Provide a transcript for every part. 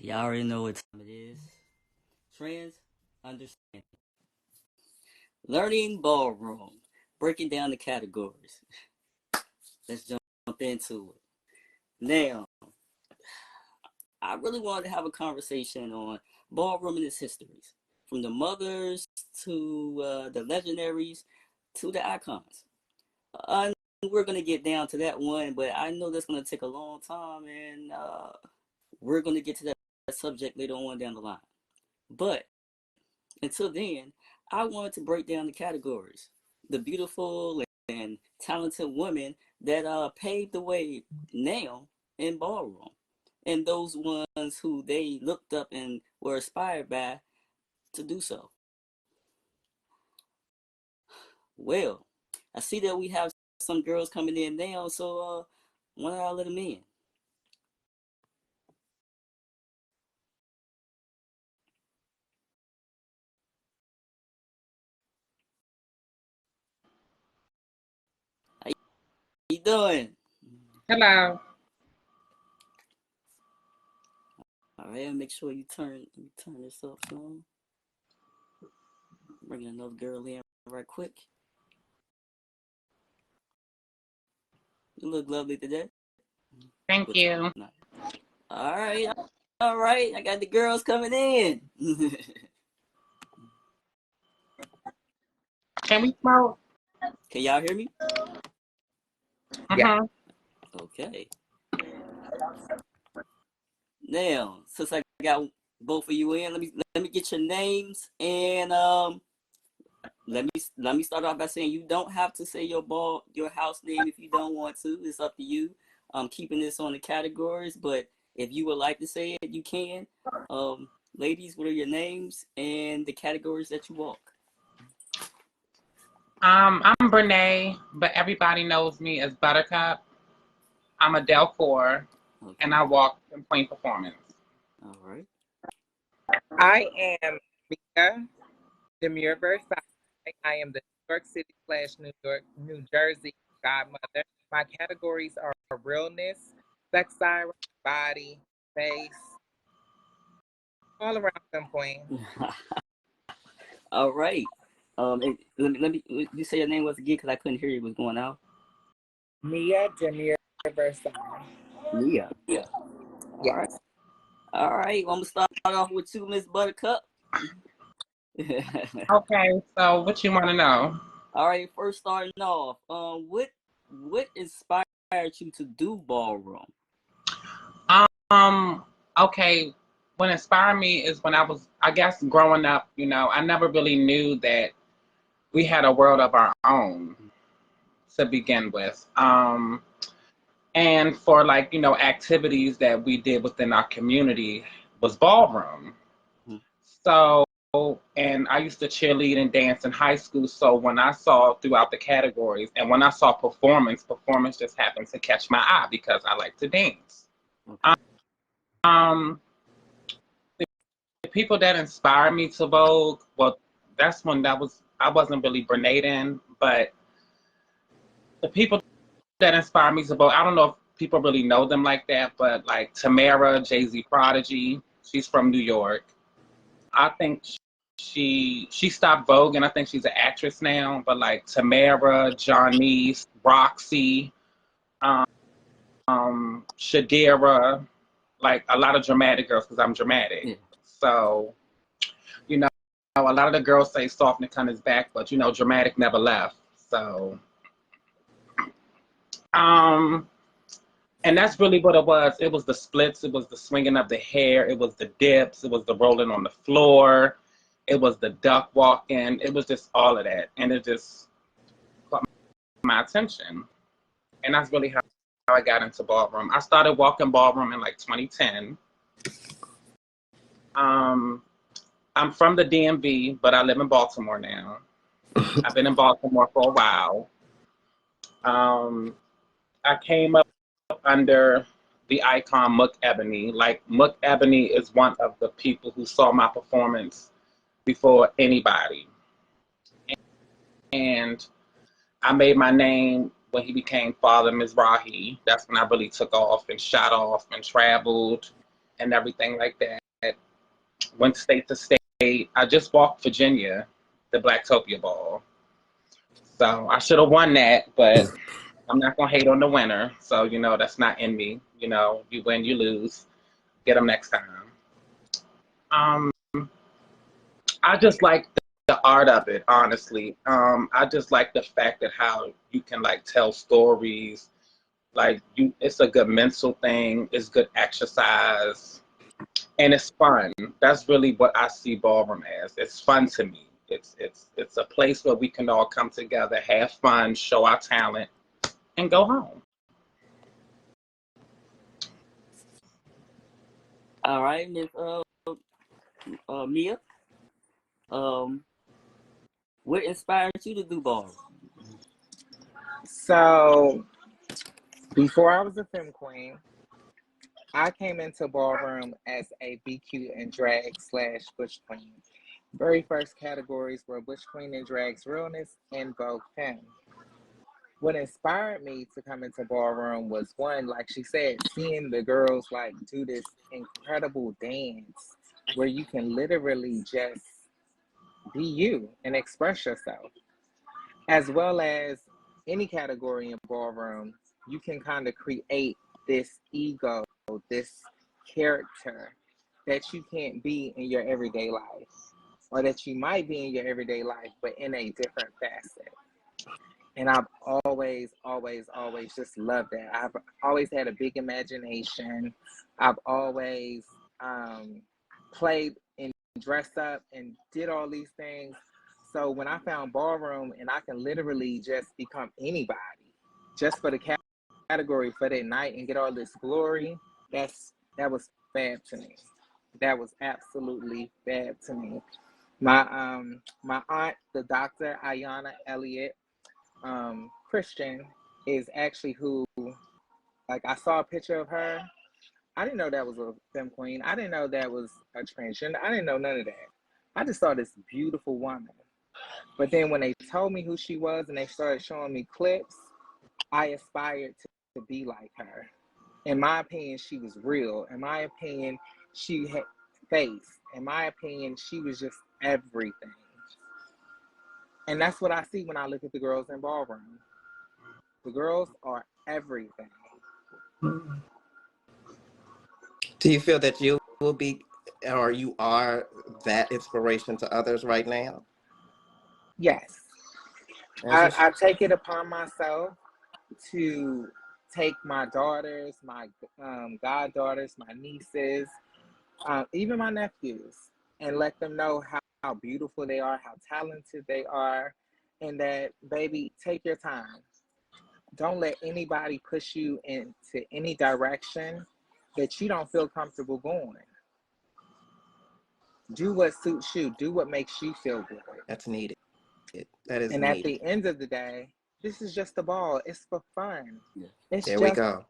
Y'all already know what time it is. Trans understanding. Learning ballroom. Breaking down the categories. Let's jump into it. Now, I really wanted to have a conversation on ballroom and its histories. From the mothers to the legendaries to the icons. Uh, we're going to get down to that one, but I know that's going to take a long time, and we're going to get to that subject later on down the line. But until then, I wanted to break down the categories. The beautiful and talented women that paved the way now in ballroom, and those ones who they looked up and were inspired by to do so. Well, I see that we have some girls coming in now, so why don't I let them in? How you doing? Hello. All right, make sure you turn this up some. Bring another girl in right quick. You look lovely today. Thank What's you. not? All right, all right. I got the girls coming in. Can we smoke? Can y'all hear me? Yeah. Okay. Now, since I got both of you in, let me get your names and let me start off by saying you don't have to say your house name if you don't want to. It's up to you. I'm keeping this on the categories, but if you would like to say it, you can. Ladies, what are your names and the categories that you walk? I'm Brene, but everybody knows me as Buttercup. I'm a Delcor, and Okay. I walk in Plain Performance. All right. I am Mika Demure Versailles. I am the New York City slash New Jersey godmother. My categories are realness, sex siren, body, face, all around some point. All right. Let me you say your name once again because I couldn't hear you. What's going on? Mia Demure Versailles. Yeah. Yeah. All right. Yes. All right. Well, I'm gonna start off with you, Miss Buttercup. Okay, so what you want to know? All right. First, starting off, what inspired you to do ballroom? Um, okay, what inspired me is when I was, I guess, growing up. I never really knew that we had a world of our own to begin with. And for like activities that we did within our community was ballroom. Mhm. So, and I used to cheerlead and dance in high school. So when I saw throughout the categories and when I saw performance just happened to catch my eye because I like to dance. Okay. um the people that inspired me to vogue, well, that's when I wasn't really Brenaden, but the people that inspired me to vote. I don't know if people really know them like that, but like Tamara, Jay-Z Prodigy, she's from New York. I think she stopped Vogue, and I think she's an actress now. But like Tamara, Johnnice, Roxy, Shadira, like a lot of dramatic girls because I'm dramatic. Yeah. So you know, a lot of the girls say soft Nicon is back, but dramatic never left. So um and that's really what it was. It was the splits, it was the swinging of the hair, it was the dips, it was the rolling on the floor, it was the duck walking, it was just all of that. And it just caught my attention. And that's really how I got into ballroom. I started walking ballroom in like 2010. Um, I'm from the DMV, but I live in Baltimore now. I've been in Baltimore for a while. Um, I came up under the icon Mook Ebony. Like Mook Ebony is one of the people who saw my performance before anybody. And I made my name when he became Father Mizrahi. That's when I really took off and shot off and traveled. and everything like that. Went state to state. I just walked Virginia, the Blacktopia Ball. So I should have won that, but I'm not gonna hate on the winner. So that's not in me. You win, you lose. Get them next time. Um, I just like the art of it, honestly. I just like the fact that how you can like tell stories. Like it's a good mental thing. It's good exercise, and it's fun. That's really what I see ballroom as. It's fun to me. It's a place where we can all come together, have fun, show our talent, and go home. All right, Miss Mia. Um, what inspired you to do ballroom? So before I was a femme queen, I came into ballroom as a BQ and drag / butch queen. Very first categories were butch queen and drag's realness and Vogue femme. What inspired me to come into ballroom was one, like she said, seeing the girls like do this incredible dance where you can literally just be you and express yourself, as well as any category in ballroom. You can kind of create this ego, this character that you can't be in your everyday life, or that you might be in your everyday life, but in a different facet. And I've always just loved that. I've always had a big imagination. I've always played and dressed up and did all these things. So when I found ballroom and I can literally just become anybody just for the category for that night and get all this glory, that was fab to me. That was absolutely fab to me. My aunt, the doctor Ayanna Elliott, Christian, is actually who, like, I saw a picture of her. I didn't know that was a femme queen. I didn't know that was a transgender. I didn't know none of that. I just saw this beautiful woman. But then when they told me who she was and they started showing me clips, I aspired to be like her. In my opinion, she was real. In my opinion, she had face. In my opinion, she was just everything. And that's what I see when I look at the girls in ballroom. The girls are everything. Do you feel that you will be, or you are that inspiration to others right now? Yes. I take it upon myself to take my daughters, my goddaughters, my nieces, even my nephews, and let them know how beautiful they are, how talented they are, and that, baby, take your time. Don't let anybody push you into any direction that you don't feel comfortable going. Do what suits you. Do what makes you feel good. That's needed. That is And at needed. the end of the day, this is just a ball. It's for fun. Yeah. It's There we just go.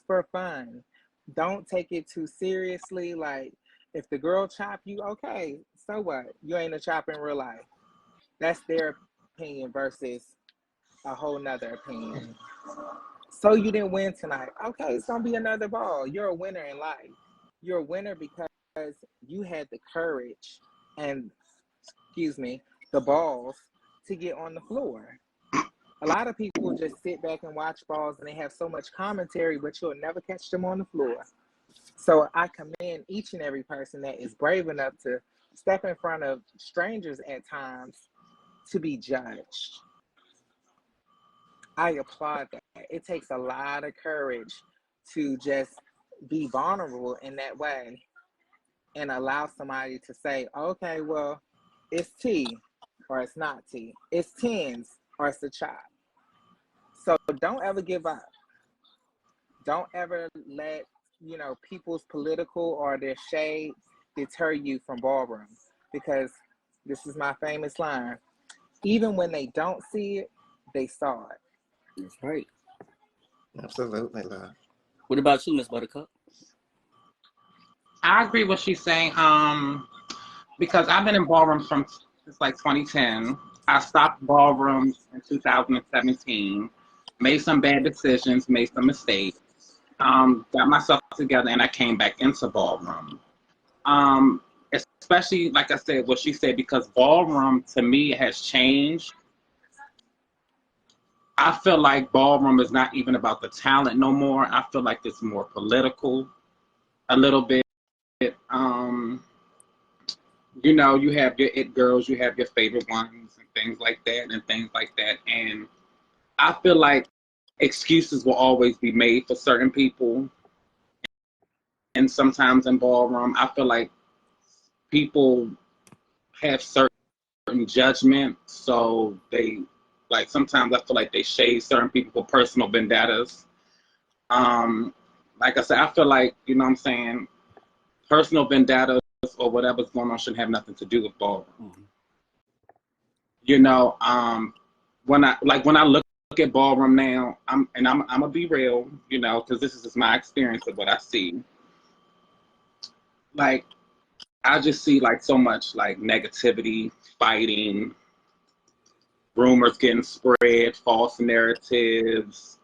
for fun. Don't take it too seriously. Like, if the girl chop you, okay, so what? You ain't a chop in real life. That's their opinion versus a whole nother opinion. So you didn't win tonight. Okay, it's gonna be another ball. You're a winner in life. You're a winner because you had the courage and, excuse me, the balls to get on the floor. A lot of people just sit back and watch balls and they have so much commentary, but you'll never catch them on the floor. So I commend each and every person that is brave enough to step in front of strangers at times to be judged. I applaud that. It takes a lot of courage to just be vulnerable in that way and allow somebody to say, okay, well, it's tea or it's not tea. It's tens or it's a chop. So don't ever give up. Don't ever let, people's political or their shade deter you from ballroom, because this is my famous line. Even when they don't see it, they saw it. That's right. Absolutely, love. What about you, Miss Buttercup? I agree with she's saying. Because I've been in ballrooms since like 2010. I stopped ballrooms in 2017. Made some bad decisions. Made some mistakes. got myself together, and I came back into ballroom. Um, Especially, like I said, what she said, because ballroom to me has changed. I feel like ballroom is not even about the talent no more. I feel like it's more political a little bit. Um, you have your it girls, you have your favorite ones and things like that and things like that. And I feel like excuses will always be made for certain people. And sometimes in ballroom, I feel like people have certain judgment. So they, like, sometimes I feel like they shade certain people for personal vendettas. Um, like I said, I feel like, you know what I'm saying, personal vendettas or whatever's going on shouldn't have nothing to do with ballroom. Mm-hmm. You know, when I look at ballroom now, I'm gonna be real, you know, because this is just my experience of what I see. Like, I just see like so much like negativity, fighting, rumors getting spread, false narratives,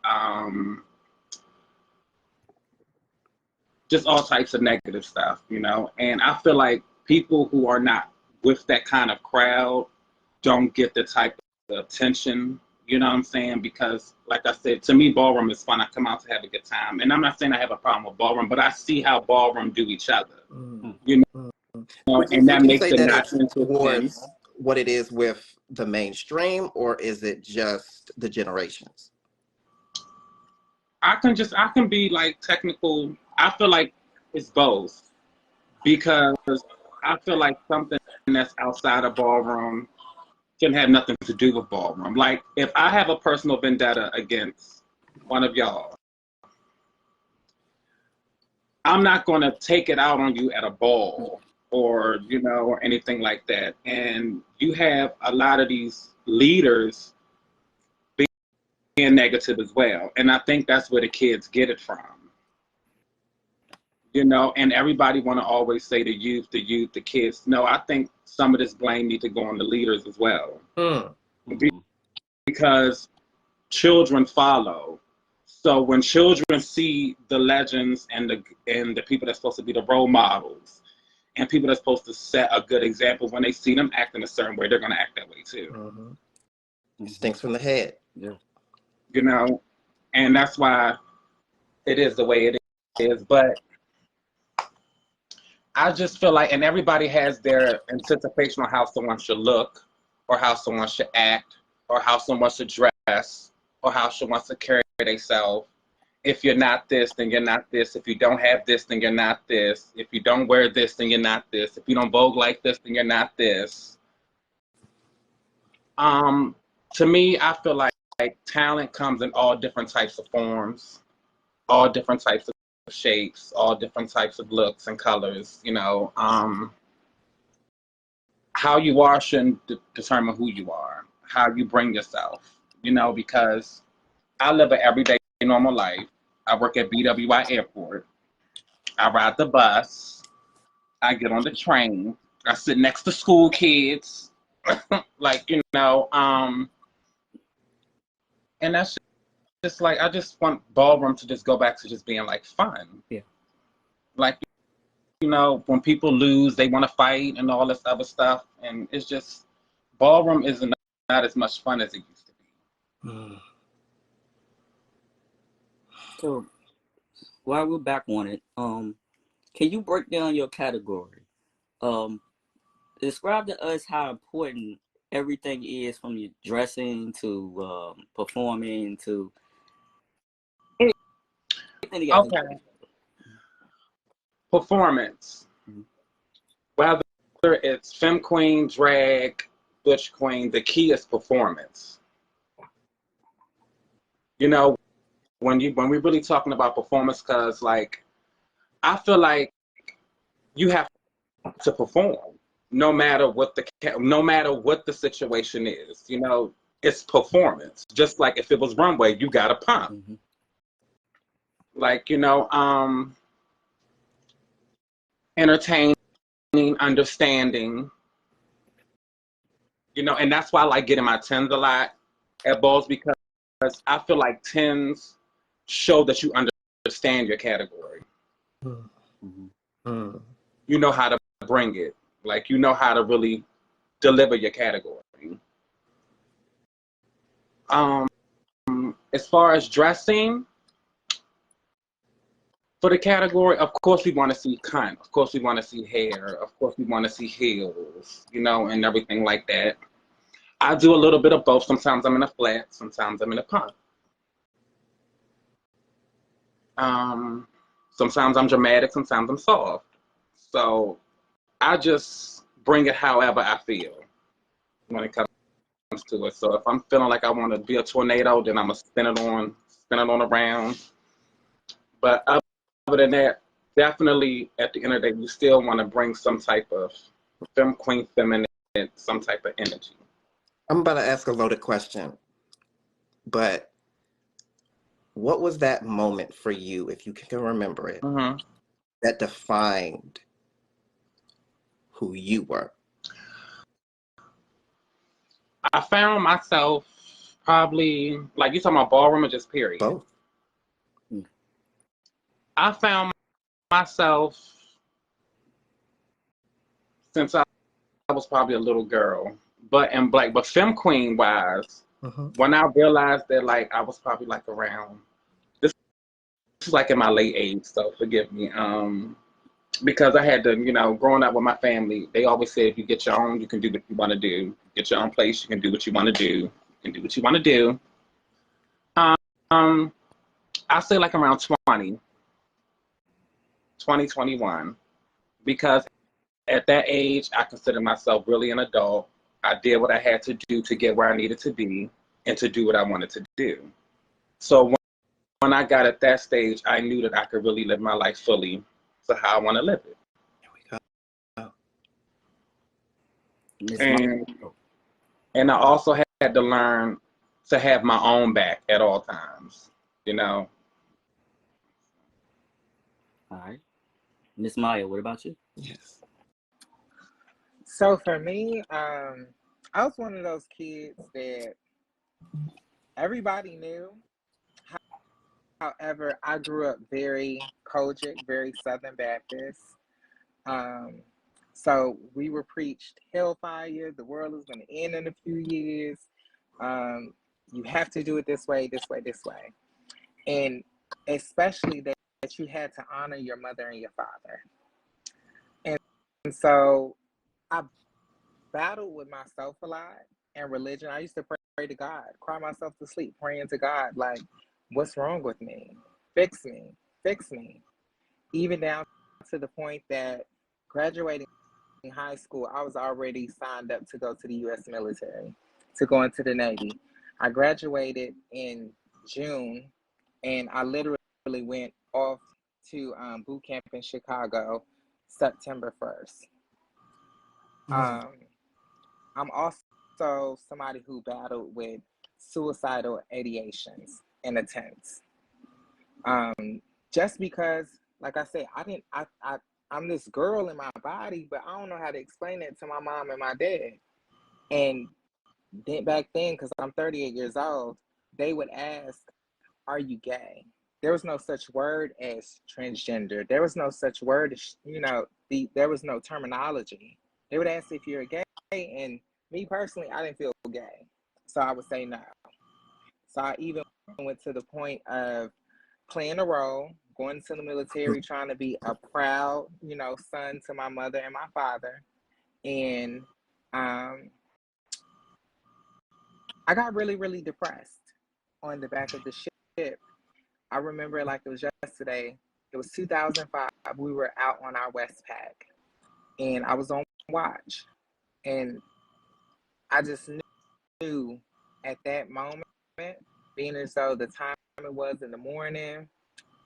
just all types of negative stuff, you know. And I feel like people who are not with that kind of crowd don't get the type of attention, you know what I'm saying? Because, like I said, to me, ballroom is fun. I come out to have a good time. And I'm not saying I have a problem with ballroom, but I see how ballroom do each other, Mm. you Mm. know, Would you and would that you makes say it that not it's interesting. towards what it is with the mainstream, or is it just the generations? I can be like technical. I feel like it's both because I feel like something that's outside of ballroom shouldn't have nothing to do with ballroom. Like, if I have a personal vendetta against one of y'all, I'm not going to take it out on you at a ball or, you know, or anything like that. And you have a lot of these leaders being negative as well. And I think that's where the kids get it from. You know, and everybody want to always say the youth, the kids. No, I think some of this blame need to go on the leaders as well. Mm. Mm-hmm. Because children follow. So when children see the legends and the people that's supposed to be the role models and people that's supposed to set a good example, when they see them acting a certain way, they're going to act that way too. Mm-hmm. Mm-hmm. Stinks from the head. Yeah. You know, and that's why it is the way it is. But I just feel like, and everybody has their anticipation on how someone should look, or how someone should act, or how someone should dress, or how someone should carry themselves. If you're not this, then you're not this. If you don't have this, then you're not this. If you don't wear this, then you're not this. If you don't vogue like this, then you're not this. Um, to me, I feel like talent comes in all different types of forms, all different types of shapes, all different types of looks and colors. You know, how you are shouldn't determine who you are. How you bring yourself. You know, because I live an everyday normal life. I work at BWI Airport. I ride the bus. I get on the train. I sit next to school kids. Like, you know, and that's just like, I just want ballroom to just go back to just being like fun. Yeah. Like, you know, when people lose, they want to fight and all this other stuff. And it's just, ballroom is not as much fun as it used to be. Mm. So while we're back on it, can you break down your category? Um, Describe to us how important everything is, from your dressing to performing to anything together. Okay. Performance. Mhm. Whether it's femme queen, drag, butch queen, the key is performance. You know, when we're really talking about performance, because like I feel like you have to perform no matter what the situation is. You know, it's performance. Just like if it was runway, you got to pump. Mhm. Like, you know, entertaining, understanding. You know, and that's why I like getting my tens a lot at balls, because I feel like tens show that you understand your category. Mm-hmm. You know how to bring it. Like, you know how to really deliver your category. As far as dressing for the category, of course we want to see cunt. Of course we want to see hair. Of course we want to see heels, you know, and everything like that. I do a little bit of both. Sometimes I'm in a flat. Sometimes I'm in a pump. Sometimes I'm dramatic. Sometimes I'm soft. So I just bring it however I feel when it comes to it. So if I'm feeling like I want to be a tornado, then I'm gonna spin it on around. But other than that, definitely at the end of the day, you still want to bring some type of femme queen, feminine, some type of energy. I'm about to ask a loaded question, but what was that moment for you, if you can remember it, Mm-hmm. that defined who you were? I found myself probably, like, you talking about ballroom or just period? Both. I found myself since I was probably a little girl, but in black, but femme queen wise, when I realized that, like, I was probably like around, this is like in my late age, so forgive me. Because I had to, you know, growing up with my family, they always said if you get your own, you can do what you want to do. Get your own place, you can do what you want to do. You can do what you want to do. Um, I say like around 21, because at that age, I considered myself really an adult. I did what I had to do to get where I needed to be and to do what I wanted to do. So when I got at that stage, I knew that I could really live my life fully to how I want to live it. And I also had to learn to have my own back at all times, you know. All right. Miss Maya, what about you? Yes. So for me, I was one of those kids that everybody knew. However, I grew up very Kojic, very Southern Baptist. Um, so we were preached hellfire. The world is going to end in a few years. You have to do it this way, this way, this way. And especially that you had to honor your mother and your father. And so I battled with myself a lot and religion. I used to pray to God, cry myself to sleep, praying to God, like, what's wrong with me? Fix me, fix me. Even down to the point that graduating high school, I was already signed up to go to the U.S. military, to go into the Navy. I graduated in June, and I literally went off to boot camp in Chicago September 1st. I'm also somebody who battled with suicidal ideations and attempts. Just because, like I said, I'm this girl in my body, but I don't know how to explain it to my mom and my dad. And then, back then, because I'm 38 years old, they would ask, "Are you gay?" There was no such word as transgender. There was no such word as, there was no terminology. They would ask if you're gay, and me personally, I didn't feel gay, so I would say no. So I even went to the point of playing a role, going to the military, trying to be a proud, son to my mother and my father. And I got really, really depressed on the back of the ship. I remember it like it was yesterday. It was 2005. We were out on our Westpac, and I was on watch. And I just knew at that moment, being as though the time it was in the morning,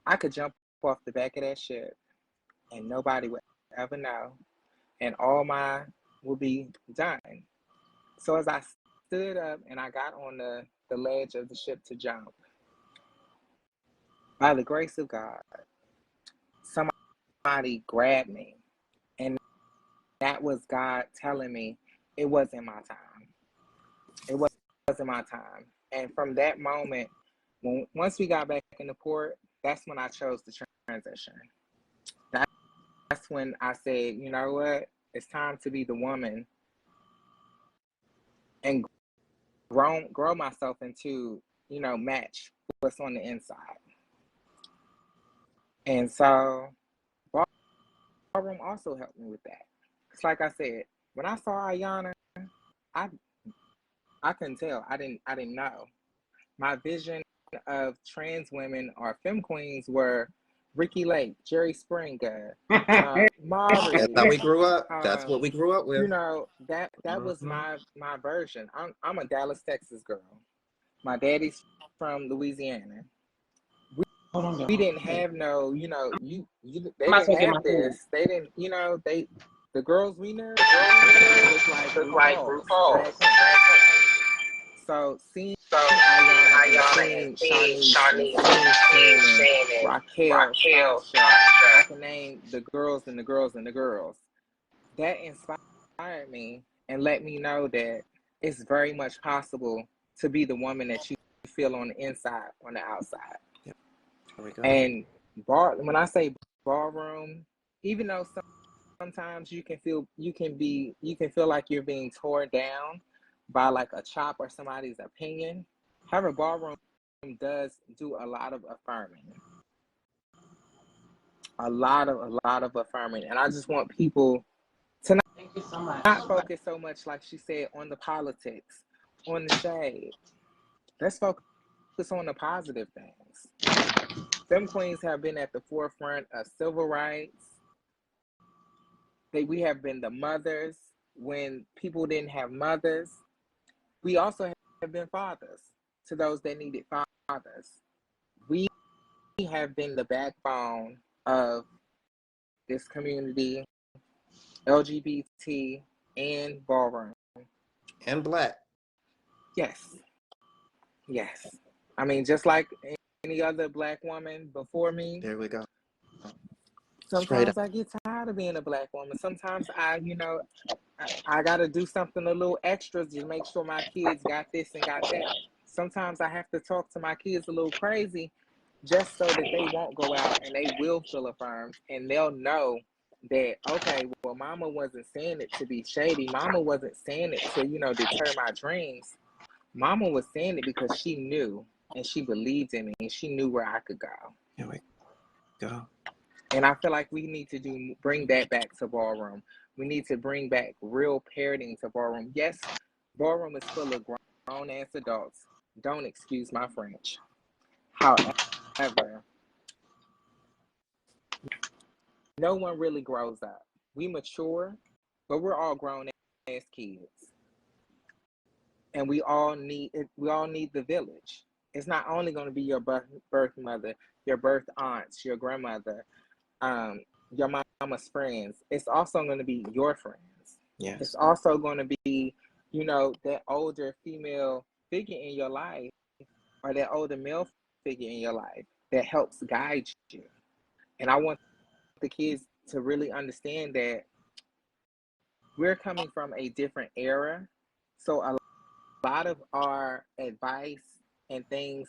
I could jump off the back of that ship and nobody would ever know. And all mine would be done. So as I stood up and I got on the ledge of the ship to jump, by the grace of God, somebody grabbed me. And that was God telling me it wasn't my time. It wasn't my time. And from that moment, once we got back in the port, that's when I chose to transition. That's when I said, you know what? It's time to be the woman and grow myself into, match what's on the inside. And so ballroom also helped me with that. It's like I said, when I saw Ayanna, I couldn't tell. I didn't know. My vision of trans women or femme queens were Ricky Lake, Jerry Springer, Maury. That's how we grew up. That's what we grew up with. That was my version. I'm a Dallas, Texas girl. My daddy's from Louisiana. We didn't have no, they didn't have this. They didn't, the girls we knew looked like RuPaul's. So seeing Ayanna, seeing Shanice, seeing Shannon, Raquel, Sasha, I can name the girls and the girls and the girls. That inspired me and let me know that it's very much possible to be the woman that you feel on the inside, on the outside. Yep. There we go. And when I say ballroom, even though sometimes you can feel like you're being torn down by like a chop or somebody's opinion. However, ballroom does do a lot of affirming. A lot of affirming. And I just want people to not focus so much, like she said, on the politics, on the shade. Let's focus on the positive things. Femme queens have been at the forefront of civil rights. We have been the mothers when people didn't have mothers. We also have been fathers to those that needed fathers. We have been the backbone of this community, LGBT and ballroom. And Black. Yes. I mean, just like any other Black woman before me. There we go. Sometimes I get tired of being a Black woman. Sometimes I got to do something a little extra to make sure my kids got this and got that. Sometimes I have to talk to my kids a little crazy just so that they won't go out and they will feel affirmed and they'll know that, okay, well, mama wasn't saying it to be shady. Mama wasn't saying it to, deter my dreams. Mama was saying it because she knew and she believed in me and she knew where I could go. Here we go. And I feel like we need to bring that back to ballroom. We need to bring back real parenting to ballroom. Yes, ballroom is full of grown-ass adults. Don't excuse my French. However, no one really grows up. We mature, but we're all grown-ass kids. And we all need the village. It's not only going to be your birth mother, your birth aunts, your grandmother, your mama's friends. It's also going to be your friends. Yes. It's also going to be, that older female figure in your life or that older male figure in your life that helps guide you. And I want the kids to really understand that we're coming from a different era. So a lot of our advice and things,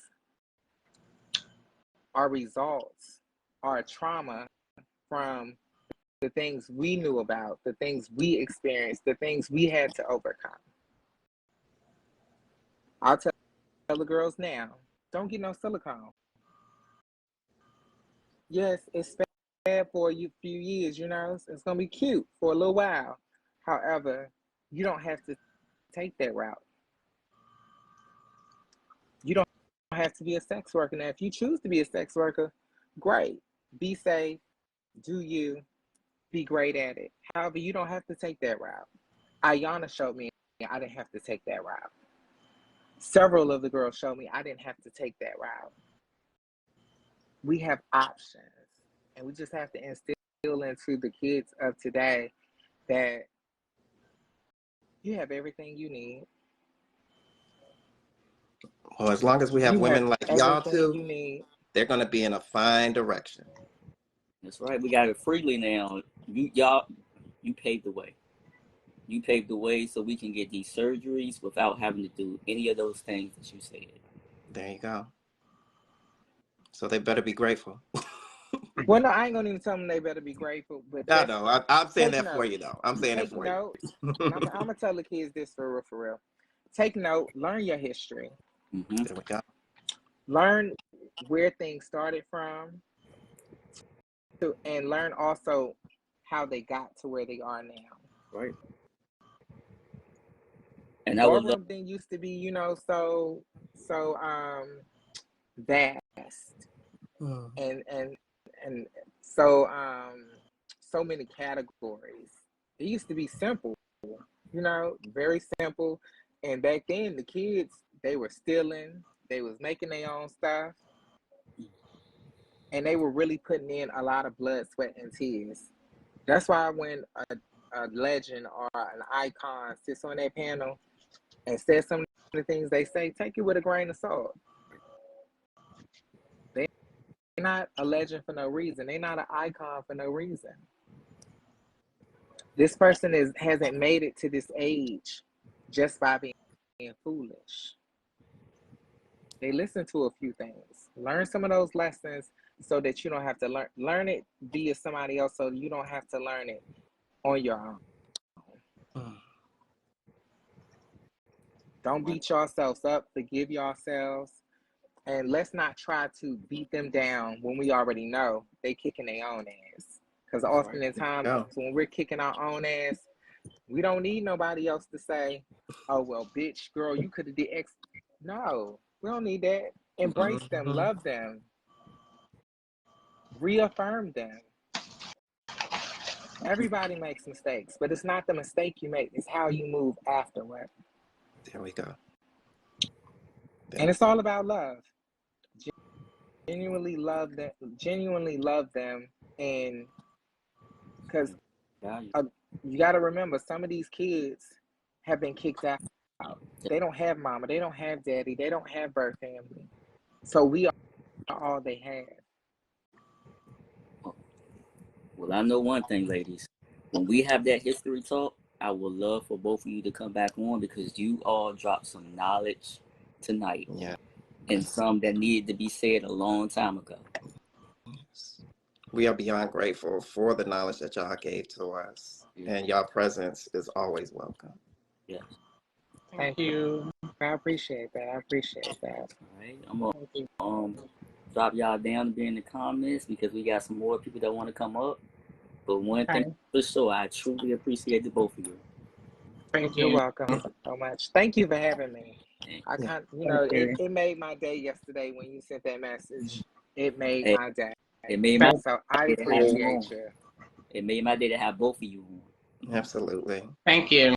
our results, our trauma from the things we knew about, the things we experienced, the things we had to overcome. I'll tell the girls now, don't get no silicone. Yes, it's bad for a few years, it's going to be cute for a little while. However, you don't have to take that route. You don't have to be a sex worker. Now, if you choose to be a sex worker, great. Be safe. Do you. Be great at it. However, you don't have to take that route. Ayanna showed me I didn't have to take that route. Several of the girls showed me I didn't have to take that route. We have options. And we just have to instill into the kids of today that you have everything you need. Well, as long as we have women like y'all too, they're going to be in a fine direction. That's right. We got it freely now. You paved the way. You paved the way so we can get these surgeries without having to do any of those things that you said. There you go. So they better be grateful. Well, no, I ain't gonna even tell them they better be grateful, but I just know. I'm saying take that for note. you, though. I'm saying it Take for you. note. And I'm gonna tell the kids this for real, for real. Take note, learn your history. Mm-hmm. There we go. Learn where things started from, and learn also how they got to where they are now. Right. The And I would love. ballroom thing used to be, so vast and so many categories. It used to be simple, very simple. And back then the kids, they were stealing, they was making their own stuff, and they were really putting in a lot of blood, sweat, and tears. That's why when a legend or an icon sits on that panel and says some of the things they say, take it with a grain of salt. They're not a legend for no reason. They're not an icon for no reason. This person hasn't made it to this age just by being foolish. They listen to a few things. Learn some of those lessons so that you don't have to learn it via somebody else, so you don't have to learn it on your own. Don't beat yourselves up. Forgive yourselves. And let's not try to beat them down when we already know they kicking their own ass. Because often in times when we're kicking our own ass, we don't need nobody else to say, oh, well, bitch, girl, you could have did X. No, we don't need that. Embrace them, love them, reaffirm them. Everybody makes mistakes, but it's not the mistake you make, it's how you move afterward. There we go. And it's all about love. Genuinely love them, and because you got to remember, some of these kids have been kicked out. They don't have mama, they don't have daddy, they don't have birth family, so we are all they have. Well, I know one thing, ladies. When we have that history talk, I would love for both of you to come back on, because you all dropped some knowledge tonight. Yeah. And some that needed to be said a long time ago. We are beyond grateful for the knowledge that y'all gave to us. Yeah. And y'all presence is always welcome. Yes. Thank you. I appreciate that. All right. I'm going to drop y'all down to be in the comments, because we got some more people that want to come up. But one thing for sure, I truly appreciate the both of you. Thank you. You're welcome so much. Thank you for having me. I can't, it made my day yesterday when you sent that message. It made my day. It made my so I appreciate you. It made my day to have both of you on. Absolutely. Thank you.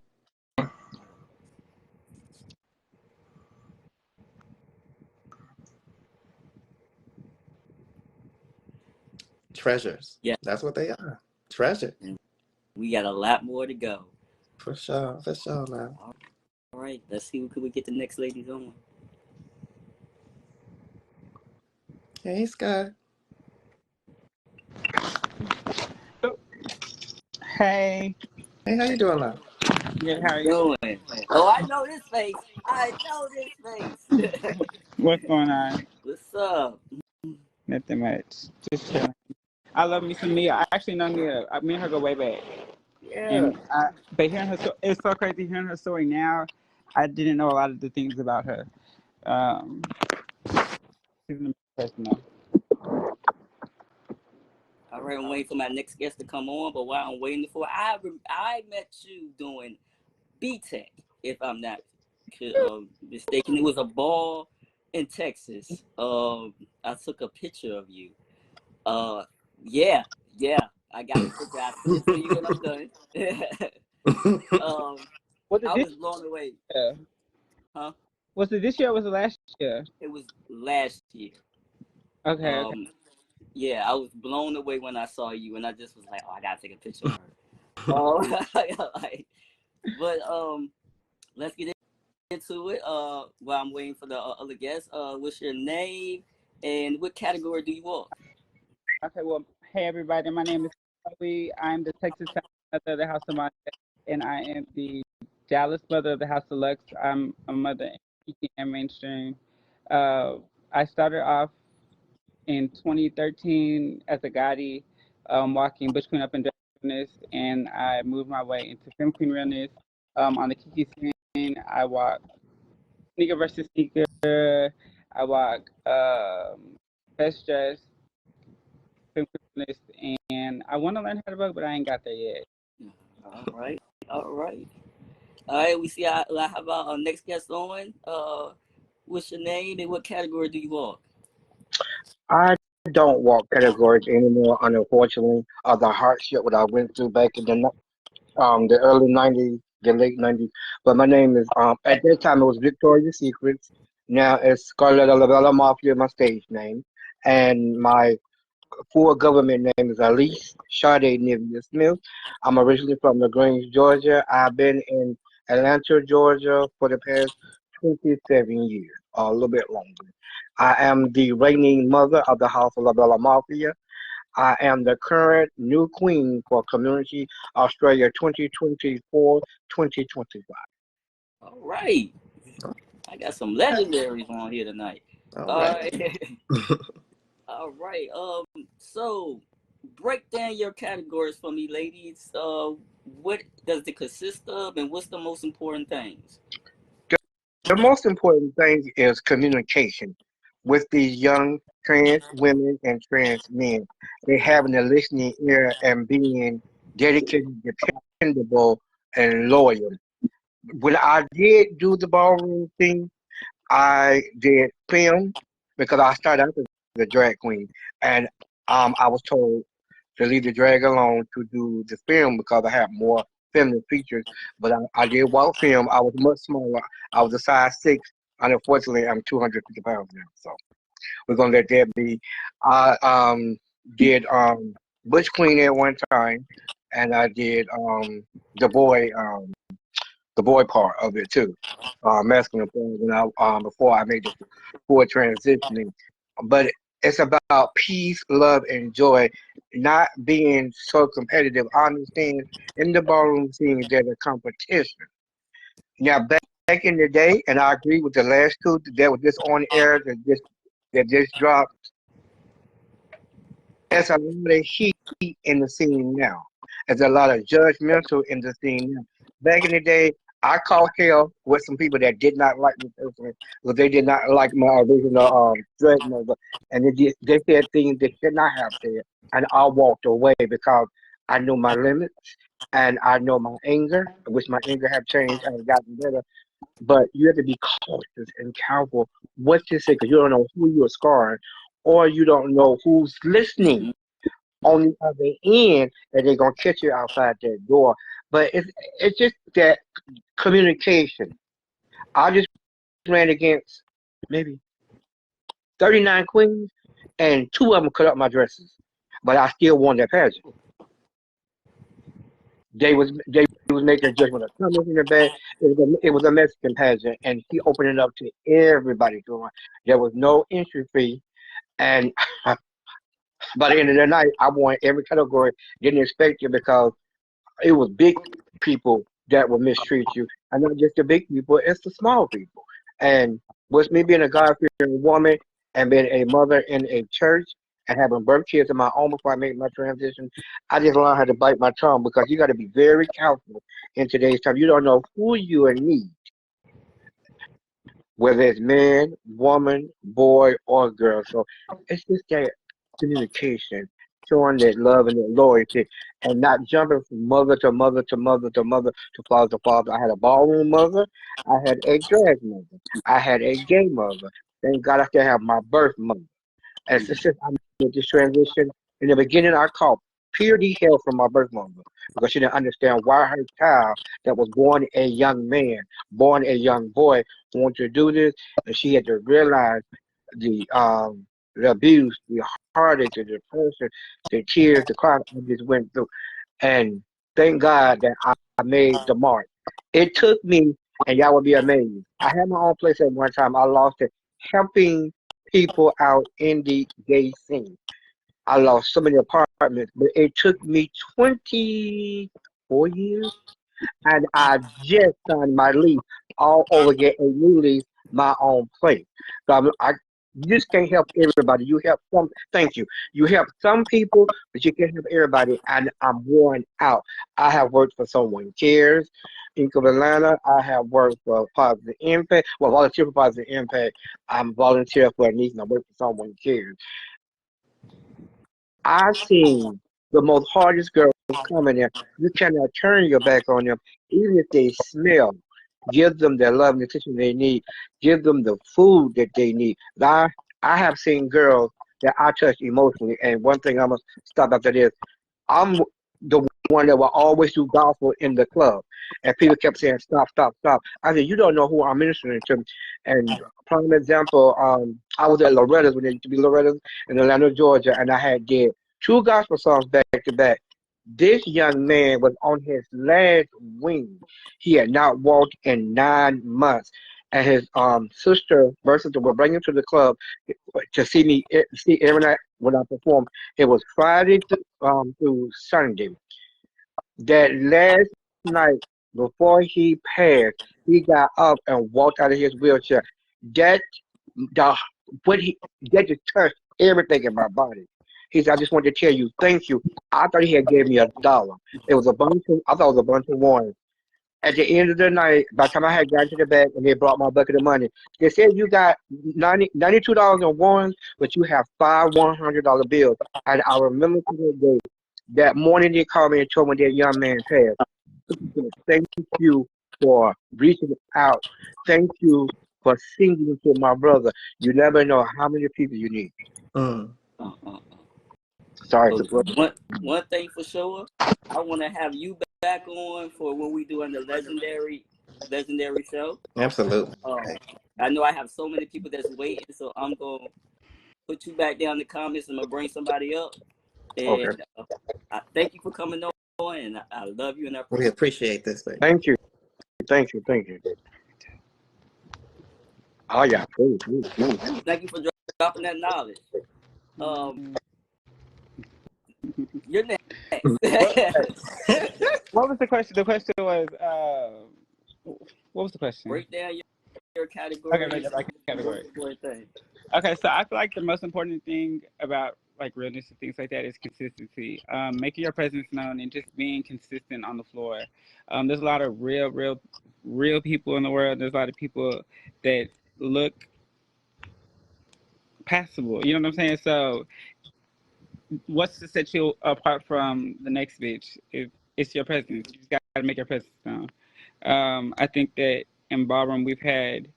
Treasures. Yeah. That's what they are. Treasure. We got a lot more to go. For sure. For sure, man. All right. Let's see, could we get the next ladies on? Hey, Scott. Hey. Hey, how you doing now? Good, how are you doing? Oh, I know this face. What's going on? What's up? Nothing much. Just chilling. I love me some Nia. I actually know Nia. Me and her go way back. Yeah. But hearing her story, it's so crazy hearing her story now. I didn't know a lot of the things about her. She's an amazing person, though. All right, I'm waiting for my next guest to come on, but while I'm waiting for, I met you doing B-Tech, if I'm not mistaken. It was a ball in Texas. I took a picture of you. Yeah, I got the picture. I sent it to you when I'm done. I was blown away. Yeah. Huh? Was it this year or was it last year? It was last year. Okay. Yeah, I was blown away when I saw you, and I just was like, "Oh, I gotta take a picture of her." But let's get into it. While I'm waiting for the other guests, what's your name and what category do you walk? Okay. Well, hey everybody, my name is Chloe. I'm the Texas mother of the House of Montez, and I am the Dallas mother of the House of Lux. I'm a mother in teaching and mainstream. I started off in 2013 as a Gotti, walking Bush Queen up and down realness, and I moved my way into Femme Queen realness. On the Kiki scene, I walk sneaker versus sneaker. I walk best dress, Femme Queen realness, and I want to learn how to vote, but I ain't got there yet. All right, all right. All right, we see how about our next guest on. What's your name and what category do you walk? I don't walk categories anymore, unfortunately, of the hardship what I went through back in the early '90s, the late '90s. But my name is at that time it was Victoria's Secrets. Now it's Scarlett Lavella Mafia, my stage name, and my full government name is Alice Sade Nivea Smith. I'm originally from LaGrange, Georgia. I've been in Atlanta, Georgia for the past 27 years, or a little bit longer. I am the reigning mother of the House of La Bella Mafia. I am the current new queen for Community Australia 2024-2025. All right, I got some legendaries on here tonight. All All right. right, all right. So break down your categories for me, ladies. What does it consist of, and what's the most important things? The most important thing is communication with these young trans women and trans men. They having a listening ear and being dedicated, dependable, and loyal. When I did do the ballroom thing, I did film because I started out as a drag queen, and I was told to leave the drag alone to do the film because I have more feminine features. But I did walk film. I was much smaller. I was a size 6, and unfortunately, I'm 250 pounds now. So we're gonna let that be. I did Butch Queen at one time, and I did the boy. The boy part of it too, masculine part. When I before I made the full transitioning, but it's about peace, love, and joy, not being so competitive. I understand in the ballroom scene there's a competition. Now back in the day, and I agree with the last two that was just on air that just dropped. There's a lot of heat in the scene now. There's a lot of judgmental in the scene now. Back in the day, I caught hell with some people that did not like me personally because they did not like my original drag mother, and they said things they should not have said, and I walked away because I know my limits and I know my anger, which my anger have changed and gotten better. But you have to be cautious and careful what you say because you don't know who you're scarring, or you don't know who's listening Mm-hmm. on the other end, and they're gonna catch you outside that door. But it's just that communication. I just ran against maybe 39 queens, and two of them cut up my dresses, but I still won that pageant. They was making a judgment of coming in the bed. It was a Mexican pageant, and he opened it up to everybody to run. There was no entry fee, and by the end of the night, I won every category. Didn't expect it because it was big people that will mistreat you, and not just the big people, it's the small people. And with me being a God-fearing woman and being a mother in a church and having birth kids of my own before I made my transition, I just learned how to bite my tongue because you got to be very careful in today's time. You don't know who you are need, whether it's man, woman, boy, or girl. So it's just that communication, showing that love and that loyalty, and not jumping from mother to mother to mother to mother to father to father. I had a ballroom mother, I had a drag mother, I had a gay mother. Thank God I still have my birth mother. And since I made this transition, in the beginning I called purity hell from my birth mother because she didn't understand why her child that was born a young man, born a young boy, wanted to do this, and she had to realize the abuse, the heartache, the depression, the tears, the cry I just went through. And thank God that I made the mark. It took me, and y'all would be amazed. I had my own place at one time. I lost it helping people out in the gay scene. I lost so many apartments, but it took me 24 years, and I just signed my lease all over again, a new lease, my own place. So You just can't help everybody. You help some. Thank you. You help some people, but you can't help everybody. And I'm worn out. I have worked for Someone Cares in Atlanta. I have worked for Positive Impact. Well, volunteer for Positive Impact. I'm volunteer for a niece, and I work for Someone Cares. I've seen the most hardest girls come in there. You cannot turn your back on them, even if they smell. Give them the love and attention they need. Give them the food that they need. I have seen girls that I touch emotionally, and one thing I'm gonna stop after this. I'm the one that will always do gospel in the club. And people kept saying, stop, stop, stop. I said, you don't know who I'm ministering to. And prime example, I was at Loretta's when it used to be Loretta's in Atlanta, Georgia, and I had did two gospel songs back to back. This young man was on his last wing. He had not walked in 9 months. And his sister, versus will bring him to the club to see me see every night when I perform. It was Friday through Sunday. That last night before he passed, he got up and walked out of his wheelchair. That the what he that just touched everything in my body. He said, "I just wanted to tell you, thank you." I thought he had gave me $1. It was a bunch of I thought it was a bunch of ones. At the end of the night, by the time I had gotten to the back and they brought my bucket of money, they said you got $92 in ones, but you have five $100 bills. And I remember to this day, that morning they called me and told me that young man passed. Thank you for reaching out. Thank you for singing to my brother. You never know how many people you need. Mm. Uh, uh, uh. Sorry So to put. one thing for sure, I want to have you back on for when we doing the legendary show. Absolutely. I know I have so many people that's waiting, so I'm gonna put you back down in the comments. I'm gonna bring somebody up, Okay. and I thank you for coming on, and I love you and I We appreciate appreciate this thing. Thank you. Thank you. Thank you. Oh yeah. Please, please. you. Thank you for dropping that knowledge. You're next. What, what was the question? The question was, what was the question? Break down your Okay, categories. make it like a category. Most important thing. Okay, so I feel like the most important thing about like realness and things like that is consistency. Making your presence known and just being consistent on the floor. There's a lot of real people in the world. There's a lot of people that look passable. You know what I'm saying? So, what's to set you apart from the next bitch? It's your presence. You just got to make your presence known. I think that in ballroom we've had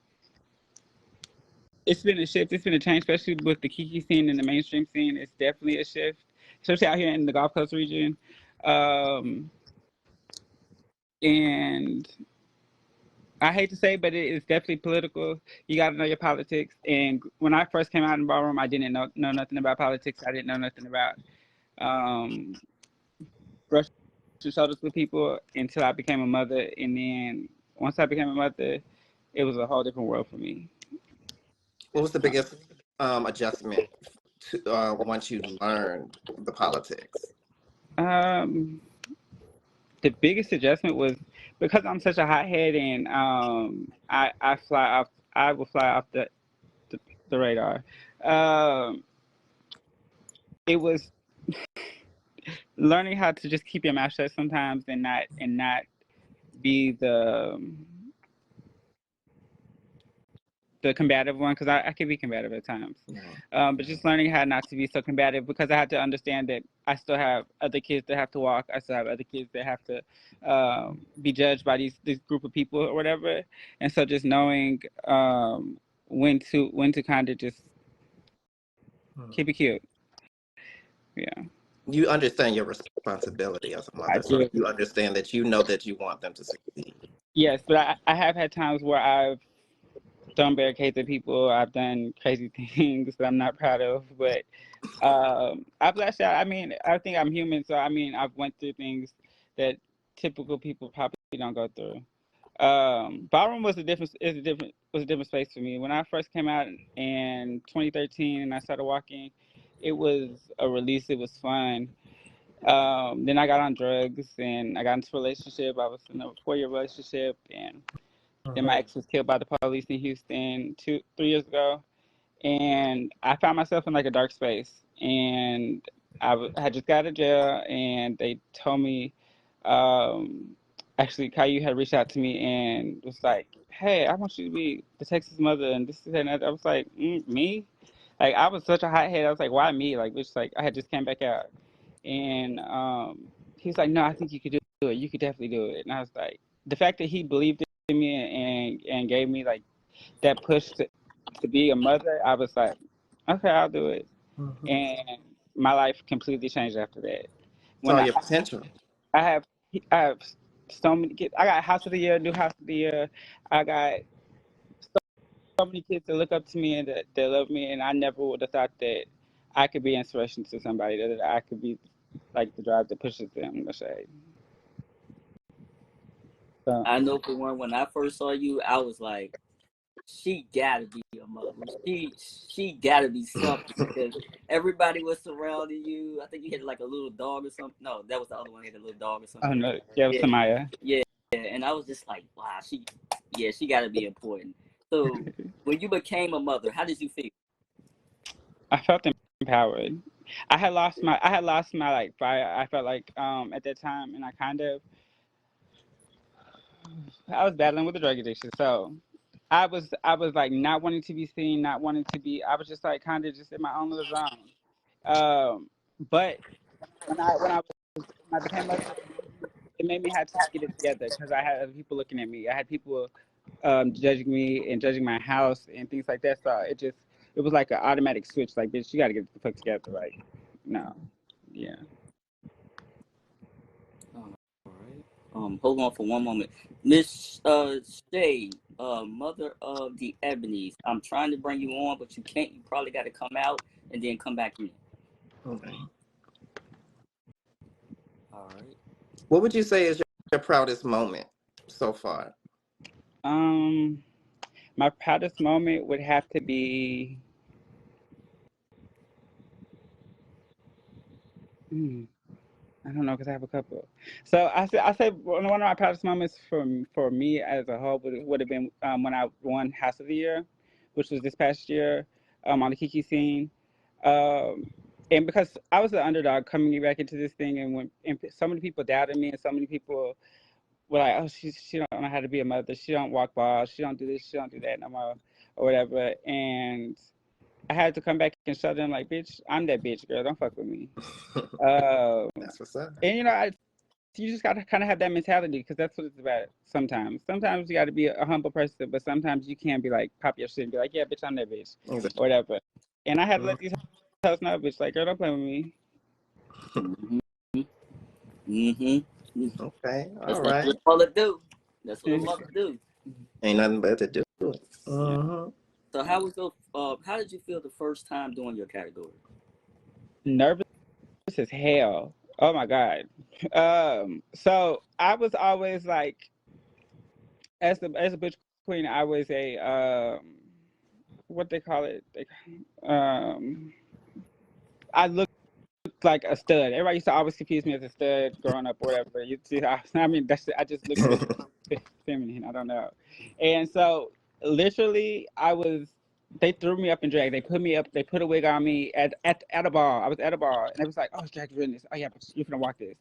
it's been a shift. It's been a change, especially with the Kiki scene and the mainstream scene. It's definitely a shift, especially out here in the Gulf Coast region. Um, and I hate to say, but it is definitely political. You got to know your politics. And when I first came out in ballroom, I didn't know nothing about politics. I didn't know nothing about um, brushing shoulders with people until I became a mother. And then once I became a mother, it was a whole different world for me. What was the biggest adjustment once you learned the politics? Um, the biggest adjustment was because I'm such a hothead and I fly off. I will fly off the radar. Um, it was learning how to just keep your mouth shut sometimes and not be the combative one because I can be combative at times. But just learning how not to be so combative because I had to understand that I still have other kids that have to walk. I still have other kids that have to be judged by this group of people or whatever. And so just knowing when to kind of just keep it cute. Yeah, You understand your responsibility as a I mother, so do. you understand that you know that you want them to succeed. Yes, but I have had times where I've thrown barricades at people. I've done crazy things that I'm not proud of, but I've lashed out. I mean, I think I'm human, so I mean, I've went through things that typical people probably don't go through. Ballroom was a different space for me. When I first came out in 2013 and I started walking, it was a release. It was fun. Then I got on drugs and I got into a relationship. I was in a 4-year relationship, and then my ex was killed by the police in Houston 3 years ago. and I found myself in like a dark space. And had just got out of jail, and they told me, um, actually, Caillou had reached out to me and was like, "Hey, I want you to be the Texas mother," and this and that. I was like, "Me?" Like I was such a hothead. I was like, "Why me?" Like, which like I had just came back out, and he was like, "No, I think you could do it. You could definitely do it." And I was like, the fact that he believed in me and gave me like that push to be a mother, I was like, okay, I'll do it. Mhm. And my life completely changed after that. Saw When your potential. I have I have so many kids. I got house of the year, new house of the year. I got so many kids that look up to me and that love me, and I never would have thought that I could be inspiration to somebody, that I could be like the drive that pushes them. Let's say. So, I know for one, when I first saw you, I was like, she gotta be a mother. She gotta be something because everybody was surrounding you. I think you had like a little dog or something. No, that was the other one. Had a little dog or oh something. no, yeah, it was Yeah, Samaya. yeah. And I was just like, wow, she gotta be important. So when you became a mother, how did you feel? I felt empowered. I had lost my like fire. I felt like at that time, and I was battling with a drug addiction. So I was like not wanting to be seen, not wanting to be. I was just like kind of just in my own little zone. But when I became mother, it made me have to get it together because I had other people looking at me. I had people judging me and judging my house and things like that. So it was like an automatic switch. Like, bitch, you got to get the fuck together. Like, no, yeah. All right. Hold on for one moment, Miss Shay, mother of the Ebonies. I'm trying to bring you on, but you can't. You probably got to come out and then come back in. Okay. All right. What would you say is your proudest moment so far? Um, my proudest moment would have to be. Hmm, I don't know because I have a couple. So I say one of my proudest moments for me as a whole would have been when I won House of the Year, which was this past year, on the Kiki scene. Um, and because I was the underdog coming back into this thing, and so many people doubted me, and so many people were like, "Oh, she don't know how to be a mother. She don't walk balls. She don't do this. She don't do that no more, or whatever." And I had to come back and show them like, "Bitch, I'm that bitch, girl. Don't fuck with me." Uh, That's what's up. and you just gotta kind of have that mentality because that's what it's about. Sometimes you got to be a humble person, but sometimes you can be like pop your shit and be like, "Yeah, bitch, I'm that bitch," Exactly. or whatever. And I had to let these hoes know, bitch, like, girl, don't play with me. Mm-hmm. Mm-hmm. Okay. All That's right. what a mother do. That's what a mother do. Ain't nothing but to do it. Yeah. So how did you feel the first time doing your category? Nervous as hell. Oh my god. So I was always like, as a bitch queen, I was a what they call it. Um, I looked like a stud. Everybody used to always confuse me as a stud growing up or whatever. You see, I mean, I just looked really feminine. I don't know. And so, literally, they threw me up in drag. They put me up. They put a wig on me at a ball. I was at a ball, and it was like, "Oh, it's drag goodness. Oh yeah, but you're gonna walk this."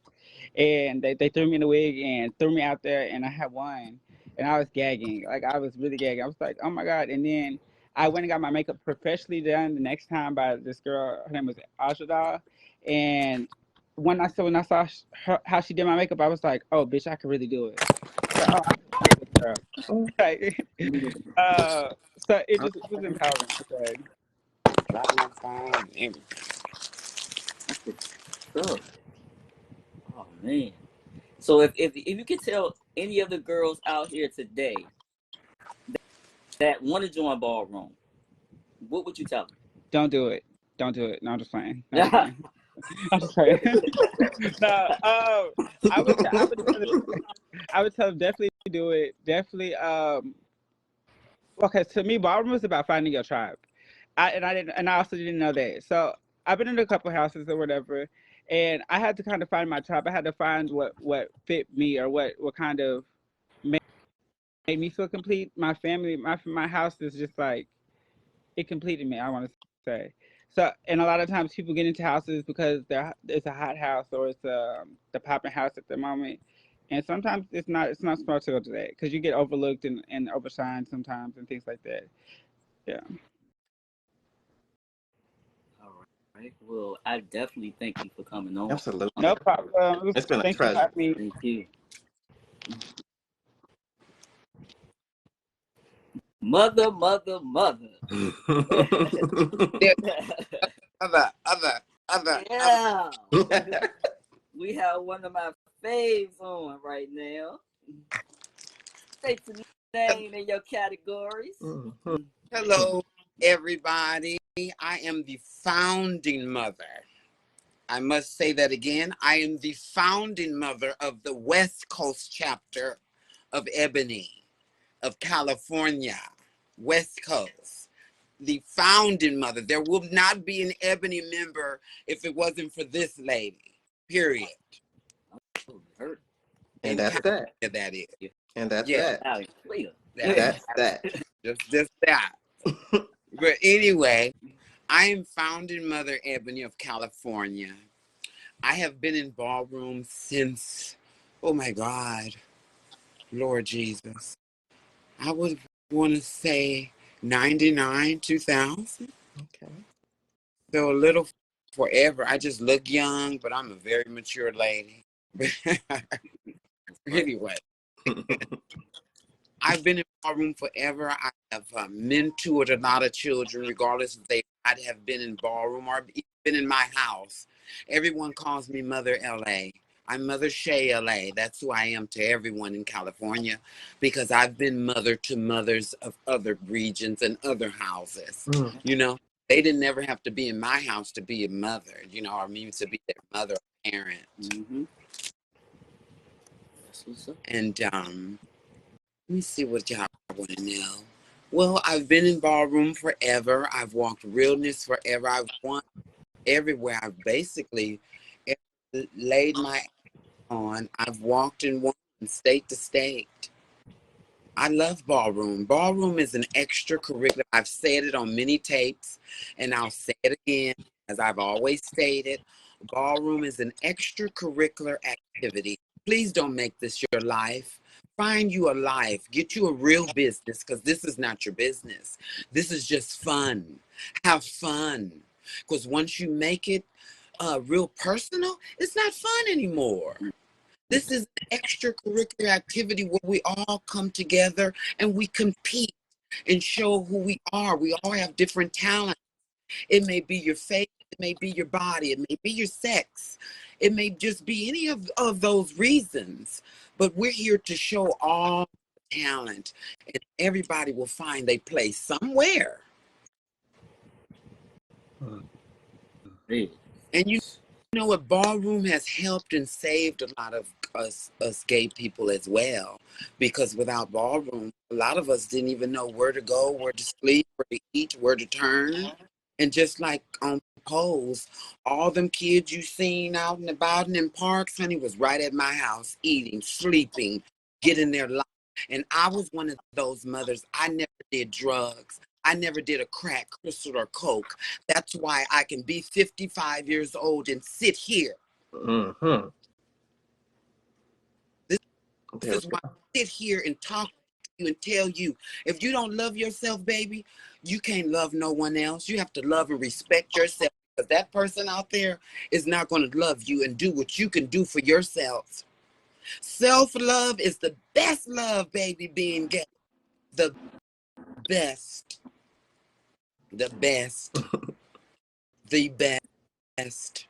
And they threw me in the wig and threw me out there, and I had won, and I was gagging. Like I was really gagging. I was like, "Oh my god!" And then I went and got my makeup professionally done the next time by this girl. Her name was Ajada, and when I saw how she did my makeup, I was like, "Oh, bitch, I could really do it." I was like, "Oh, I could really do this, girl." Like, uh, so it was empowering to say. Dropping my phone. And That's good stuff. Oh man. So if you could tell any of the girls out here today that want to join ballroom, what would you tell Don't do it. Don't do it. No, I'm just playing. I'm just them? playing. I'm just playing. No, I would tell them definitely do it. Definitely. Okay, to me, ballroom is about finding your tribe. I also didn't know that. So I've been in a couple houses or whatever, and I had to kind of find my tribe. I had to find what fit me or what kind of made me feel complete. My family, my house is just like it completed me. I want to say. So, and a lot of times people get into houses because it's a hot house or it's the popping house at the moment, and sometimes it's not smart to go to that because you get overlooked and overshined sometimes and things like that. Yeah. All right. Well, I definitely thank you for coming on. Absolutely. No problem. It's been a Thanks for treasure. having me. Thank you. Mother, mother, mother. There's other. Yeah. We have one of my faves on right now. State your name and your categories. Mhm. Hello, everybody. I am the founding mother. I must say that again. I am the founding mother of the West Coast chapter of Ebony, of California, West Coast. The founding mother. There will not be an Ebony member if it wasn't for this lady. Period. Oh, hurt. And In that's that. California, that is. Yeah. And that's Yeah, that. Loud and clear. that is. That's that. Just that. But anyway, I am founding mother Ebony of California. I have been in ballroom since, oh my God, Lord Jesus. I would want to say 99, 2000. Okay. So a little forever. I just look young, but I'm a very mature lady. Anyway, I've been in ballroom forever. I have mentored a lot of children, regardless if they might have been in ballroom or been in my house. Everyone calls me Mother LA. I'm Mother Shay LA. That's who I am to everyone in California because I've been mother to mothers of other regions and other houses. Mm. You know, they didn't never have to be in my house to be a mother, you know, or me to be their mother or parent. Mm-hmm. That's what's up. And let me see what y'all want to know. Well, I've been in ballroom forever. I've walked realness forever. I've won everywhere. I've basically laid my on. I've walked and won from state to state. I love ballroom. Ballroom is an extracurricular. I've said it on many tapes, and I'll say it again, as I've always stated. Ballroom is an extracurricular activity. Please don't make this your life. Find you a life. Get you a real business, because this is not your business. This is just fun. Have fun. Because once you make it real personal, it's not fun anymore. This is an extracurricular activity where we all come together and we compete and show who we are. We all have different talents. It may be your faith, it may be your body, it may be your sex, it may just be any of those reasons. But we're here to show all talent, and everybody will find a place somewhere. Hey. And you know what? Ballroom has helped and saved a lot of us gay people as well. Because without ballroom, a lot of us didn't even know where to go, where to sleep, where to eat, where to turn. And just like on Pose, all them kids you seen out and about and in parks, honey, was right at my house, eating, sleeping, getting their life. And I was one of those mothers. I never did drugs. I never did a crack, crystal, or coke. That's why I can be 55 years old and sit here. Mm-hmm. This There is we why I sit here and talk to you and tell you, if you don't love yourself, baby, you can't love no one else. You have to love and respect yourself, because that person out there is not going to love you and do what you can do for yourself. Self-love is the best love, baby, being gay. The best. The best. The best.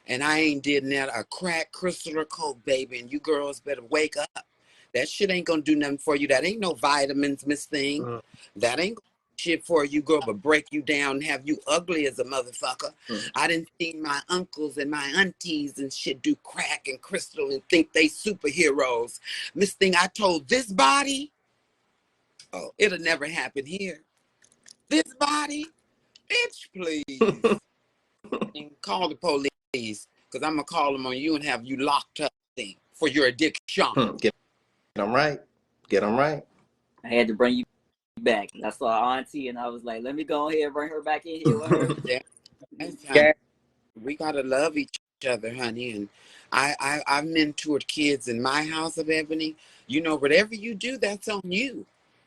And I ain't did that a crack, crystal, or coke, baby. And you girls better wake up. That shit ain't gonna do nothing for you. That ain't no vitamins, Miss Thing. go. That ain't shit for you, girl, but break you down and have you ugly as a motherfucker. Mm. I didn't see my uncles and my aunties and shit do crack and crystal and think they superheroes. Miss Thing, I told this body, oh, it'll never happen here. This body, bitch, please. Call the police, because I'm going to call them on you and have you locked up for your addiction. Get them right. Get them right. I had to bring you back. And I saw Auntie, and I was like, let me go ahead and bring her back in here with her. That's how Yeah. we gotta love each other, honey. And I've mentored kids in my house of Ebony. You know, whatever you do, that's on you.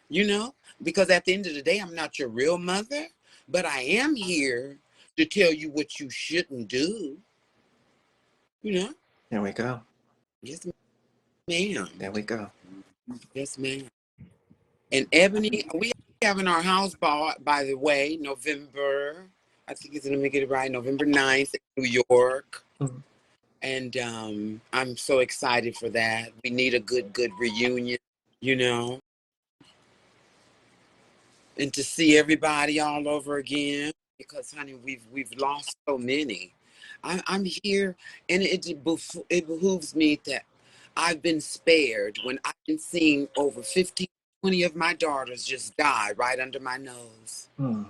You know, because at the end of the day, I'm not your real mother, but I am here to tell you what you shouldn't do. You know. There we go. Yes, ma'am. There we go. Yes, ma'am. And Ebony, we having our house ball, by the way, November. I think it's, let me get it right, November 9th in New York. Mhm. And I'm so excited for that. We need a good reunion, you know, and to see everybody all over again. Because, honey, we've lost so many. I'm here, and it behooves me that I've been spared when I've been seeing over 15, 20 of my daughters just die right under my nose. Mm.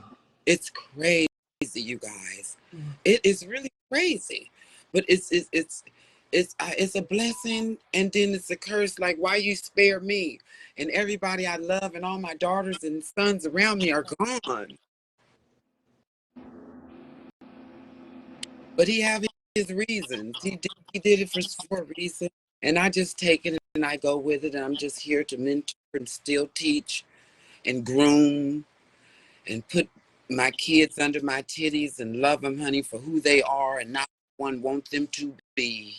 It's crazy, you guys. Mm. It is really crazy, but it's a blessing, and then it's a curse. Like, why you spare me? And everybody I love and all my daughters and sons around me are gone. But he have his reasons. He did it for a reason, and I just take it and I go with it. And I'm just here to mentor and still teach and groom and put my kids under my titties and love them, honey, for who they are and not one want them to be.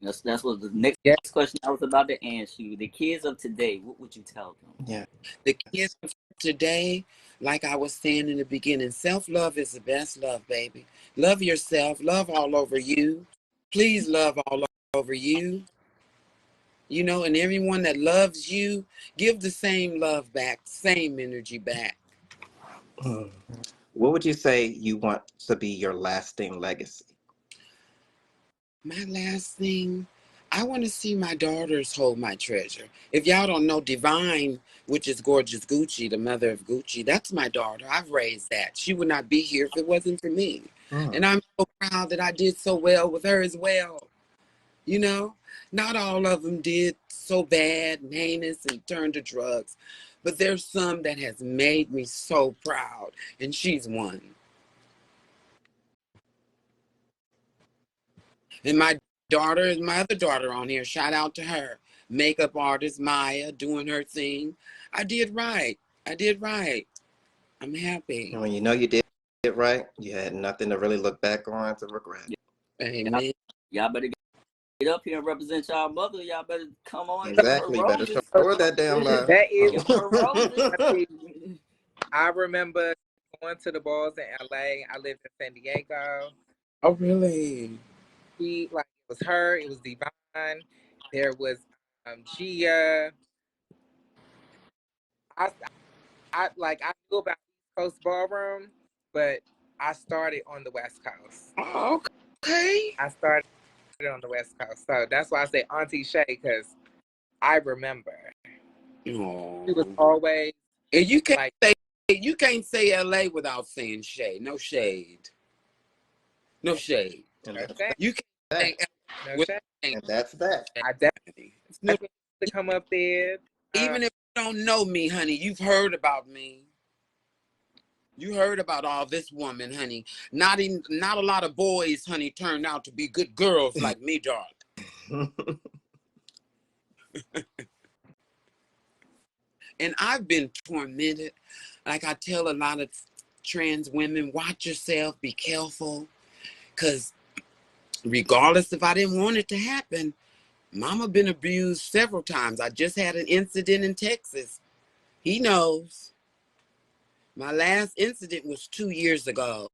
That's what the next Yeah. question I was about to ask you. The kids of today, what would you tell them? Yeah. The kids of today, like I was saying in the beginning, self-love is the best love, baby. Love yourself. Love all over you. Please love all over you. You know, and everyone that loves you, give the same love back, same energy back. Mm. What would you say you want to be your lasting legacy? My last thing, I want to see my daughters hold my treasure. If y'all don't know Divine, which is Gorgeous Gucci, the mother of Gucci, that's my daughter. I've raised that. She would not be here if it wasn't for me. Mm. And I'm so proud that I did so well with her as well. You know, not all of them did so bad and heinous and turned to drugs, but there's some that has made me so proud, and she's one. And my daughter is my other daughter on here. Shout out to her. Makeup artist Maya doing her thing. I did right. I did right. I'm happy. And when you know you did it right, you had nothing to really look back on to regret. Amen. Y'all better get up here and represent y'all mother. Y'all better come on and give her her Exactly. You better show roses. her that damn love. That is, Give her her roses. I remember going to the balls in LA. I lived in San Diego. Oh, really? It was her, it was Divine, there was Gia. I I knew about East Coast Ballroom, but I started on the West Coast. Oh, okay. I started on the West Coast. So that's why I say Auntie Shay, because I remember. Oh. She was always And like, you can't say LA without saying shade. No shade. No shade. And no that's shade, You can't say that. LA no without shade. saying And that's that. I definitely shade. It's no, to come up there. even if you don't know me, honey, you've heard about me. You heard about all this woman, honey. Not a lot of boys, honey, turned out to be good girls like me, darling. And I've been tormented. Like I tell a lot of trans women, watch yourself, be careful. Because regardless if I didn't want it to happen, mama been abused several times. I just had an incident in Texas. He knows. My last incident was 2 years ago.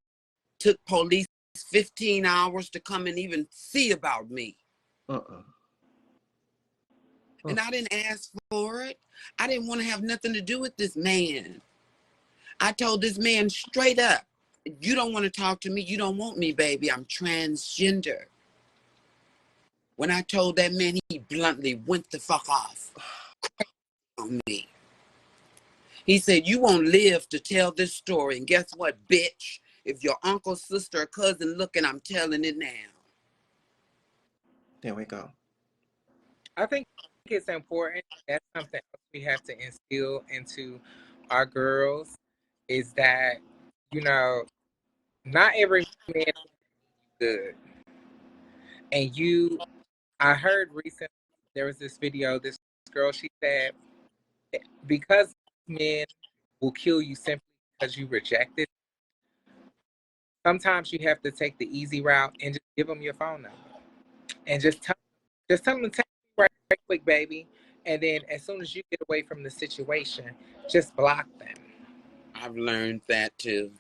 Took police 15 hours to come and even see about me. Uh-uh. And I didn't ask for it. I didn't want to have nothing to do with this man. I told this man straight up, you don't want to talk to me. You don't want me, baby. I'm transgender. When I told that man, he bluntly went the fuck off on me. He said, you won't live to tell this story. And guess what, bitch? If your uncle, sister, or cousin looking, I'm telling it now. There we go. I think it's important. That's something else we have to instill into our girls is that, you know, not every man is good. And I heard recently there was this video, this girl, she said, because men will kill you simply because you rejected, sometimes you have to take the easy route and just give them your phone number and just tell them to text me right quick, baby. And then as soon as you get away from the situation, just block them I've learned that too.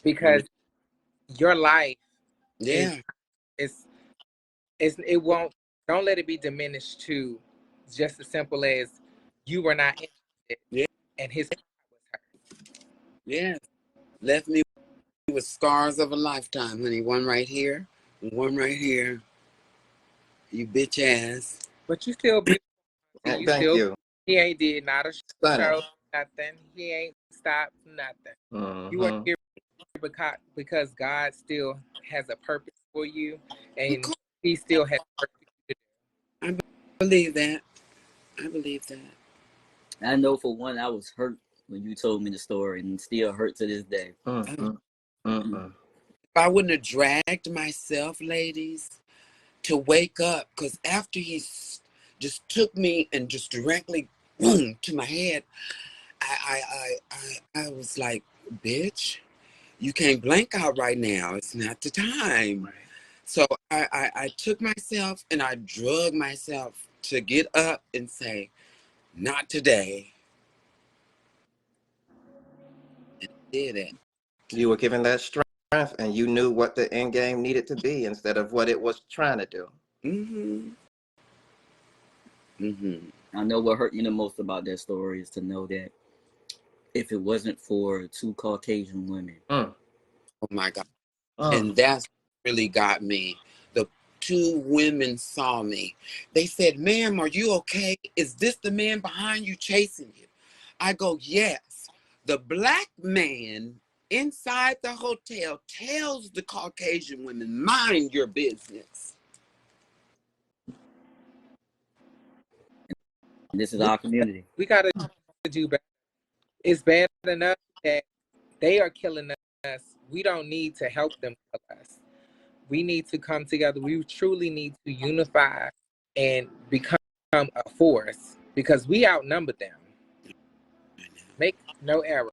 because your life Yeah. is it won't, don't let it be diminished to just as simple as you were not interested Yeah. and his pride was hurt. Yeah. Left me with scars of a lifetime, honey. One right here, and one right here. You bitch ass. But you still beautiful. You Thank still, you. he ain't did not a Stunning. show, nothing. He ain't stopped nothing. You are Mm-hmm. here because God still has a purpose for you, and he still has work for you to I believe that. I believe that. I know for one, I was hurt when you told me the story, and still hurt to this day. Mm-hmm. Mm-hmm. If I wouldn't have dragged myself, ladies, to wake up, because after he just took me and just directly boom to my head, I was like, bitch, you can't blank out right now. It's not the time. Right. So I took myself and I drug myself to get up and say, not today. And I did it. You were given that strength, and you knew what the end game needed to be instead of what it was trying to do. Mm-hmm. Mm-hmm. I know what hurt me the most about that story is to know that if it wasn't for two Caucasian women, Oh my God. Mm. And that's really got me. The two women saw me. They said, ma'am, are you okay? Is this the man behind you chasing you? I go, yes. The black man inside the hotel tells the Caucasian women, mind your business. this is our community. We got to do better. It's bad enough that they are killing us. We don't need to help them kill us. We need to come together. We truly need to unify and become a force because we outnumber them. Make no error.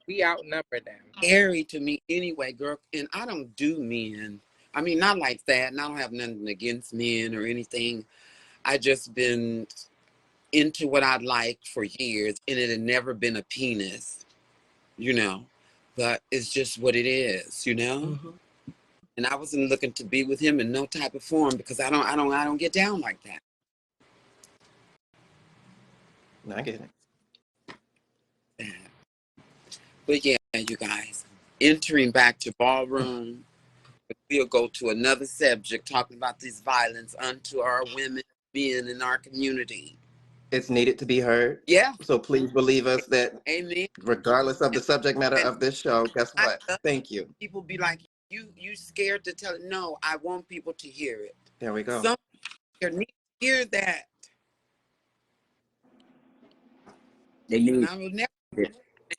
We outnumber them. Scary to me anyway, girl. And I don't do men. I mean, not like that. And I don't have nothing against men or anything. I just been into what I'd like for years, and it had never been a penis, you know. But it's just what it is, you know. Mm-hmm. And I wasn't looking to be with him in no type of form because I don't get down like that. I get it. But yeah, you guys, entering back to ballroom, we'll go to another subject talking about this violence unto our women, men in our community. It's needed to be heard. Yeah. So please believe us that Amen. regardless of the subject matter of this show, guess what? Thank you. People be like, you scared to tell it. No, I want people to hear it. There we go. Some people need to hear that. They need And I will never be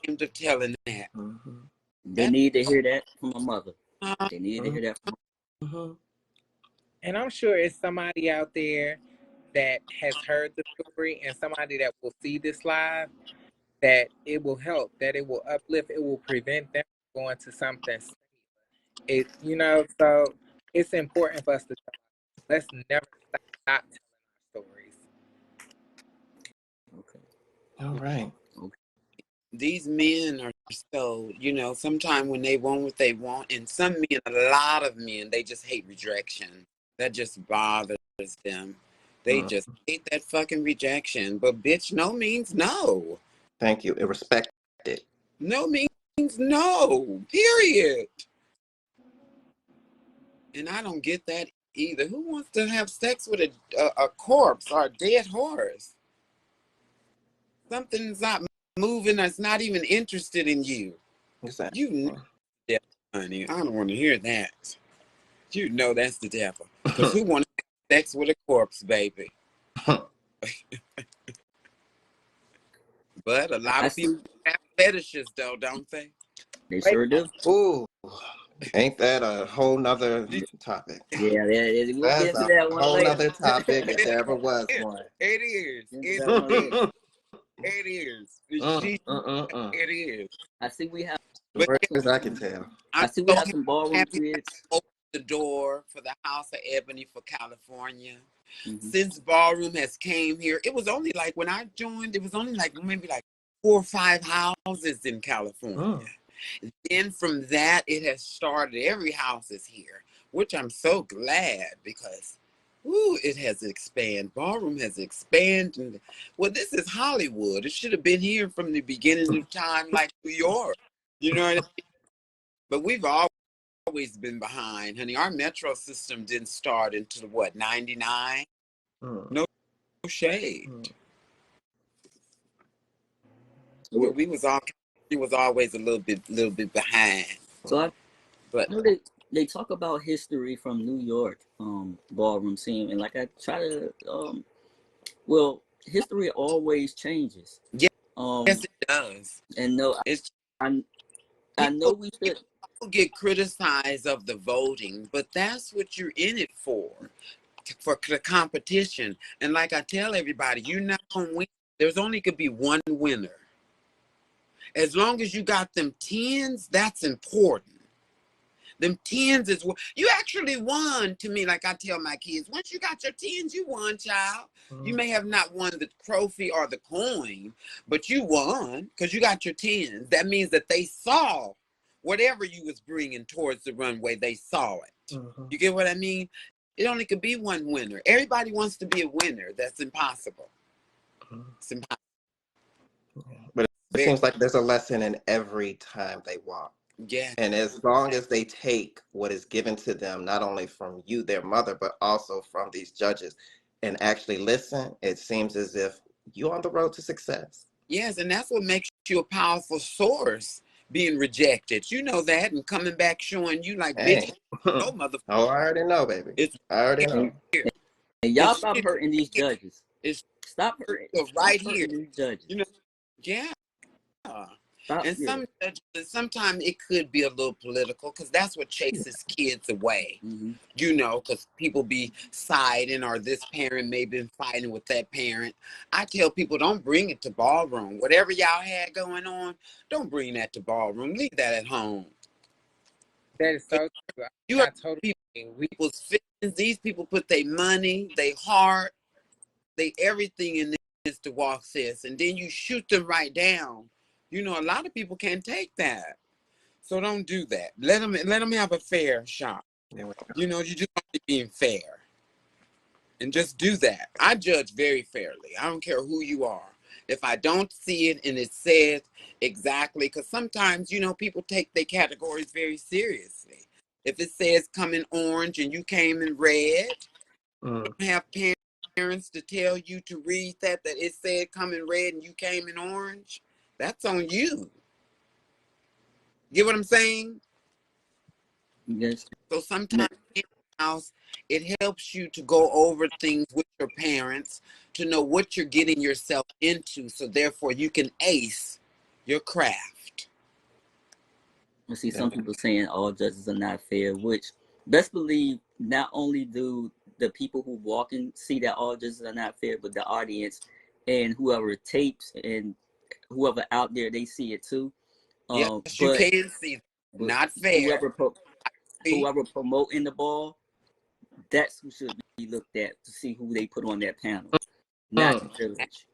ashamed of telling that. Mm-hmm. they need to hear that from a mother. Uh, They need to hear that from Mm-hmm. And I'm sure it's somebody out there that has heard the story and somebody that will see this live that it will help, that it will uplift, it will prevent them from going to something. It, you know, so it's important for us to tell. Let's never stop telling our stories. Okay. All right. Okay. these men are so, you know, sometimes when they want what they want, and some men, a lot of men, they just hate rejection. That just bothers them. They just hate that fucking rejection. But bitch, no means no. Thank you. Respect it. No means no. Period. And I don't get that either. Who wants to have sex with a corpse or a dead horse? Something's not moving that's not even interested in you. Exactly. You know that, honey. I don't want to hear that. You know that's the devil. Because who wants to have sex with a corpse, baby? But a lot I of people see have fetishes, though, don't they? they Wait, sure do. Ooh, ain't that a whole nother Did topic? Yeah, we'll get That's into a that one whole later. nother topic if It there ever was is. one. It is. Get into It that one later. it is. Mm, She. mm, mm, mm. It is. I see we have But Where yeah, as I can tell. I I'm see we so have some ballroom happy kids. I opened the door for the House of Ebony for California. Hmm. Since Ballroom has came here, it was only like when I joined, it was only like maybe like 4 or 5 houses in California. Mm, Then from that, it has started. Every house is here, which I'm so glad because, ooh, it has expanded. Ballroom has expanded. Well, this is Hollywood. It should have been here from the beginning of time, like New York. You know what I mean? But we've always been behind, honey. Our metro system didn't start until what, 99? mm, No shade. mm. But it was always a little bit behind. So I But know they talk about history from New York, ballroom scene, and like I try to, well, history always changes. yes, Um, yes, it does. and no, It's I I know people we should. people get criticized of the voting, but that's what you're in it for the competition. And like I tell everybody, you're not gonna win. There's only could be one winner. As long as you got them tens, that's important. Them tens is what you actually won to me. Like I tell my kids, once you got your tens, you won, child. You may have not won the trophy or the coin, but you won because you got your tens. That means that they saw whatever you was bringing towards the runway. They saw it. Mhm. You get what I mean? It only could be one winner. Everybody wants to be a winner. That's impossible. Mhm. It's impossible. But it Very, seems like there's a lesson in every time they walk. yeah. And as long as they take what is given to them, not only from you, their mother, but also from these judges, and actually listen, it seems as if you're on the road to success. Yes, and that's what makes you a powerful source, being rejected. You know that, and coming back showing you like, bitch, Hey, no oh, mother, I already know, baby. it's I already And, know. here. and y'all It's stop here. hurting these judges. It's Stop right here. hurting these judges. You know, yeah. Stop. And Yeah. sometimes it could be a little political because that's what chases kids away. Hmm. You know, because people be siding or this parent may be fighting with that parent. I tell people, don't bring it to ballroom. Whatever y'all had going on, don't bring that to ballroom. Leave that at home. that is so true. You I are totally agree. people's feelings. These people put their money, their heart, they everything in this to walk this, and then you shoot them right down. You know, a lot of people can't take that, so don't do that. Let them have a fair shot. There we You know, you just want to be being fair, and just do that. I judge very fairly. I don't care who you are. If I don't see it and it says exactly, because sometimes you know people take their categories very seriously. If it says come in orange and you came in red, go. have parents to tell you to read that it said come in red and you came in orange, that's on you. Get what I'm saying? Yes. So sometimes in the house, it helps you to go over things with your parents to know what you're getting yourself into, so therefore you can ace your craft. I see some people saying all judges are not fair, which best believe not only do the people who walk and see that all judges are not fair, but the audience and whoever tapes and whoever out there, they see it too. Yes, you But can see. but Not fair. whoever See? whoever promoting the ball, that's who should be looked at to see who they put on that panel, not the Mm. village.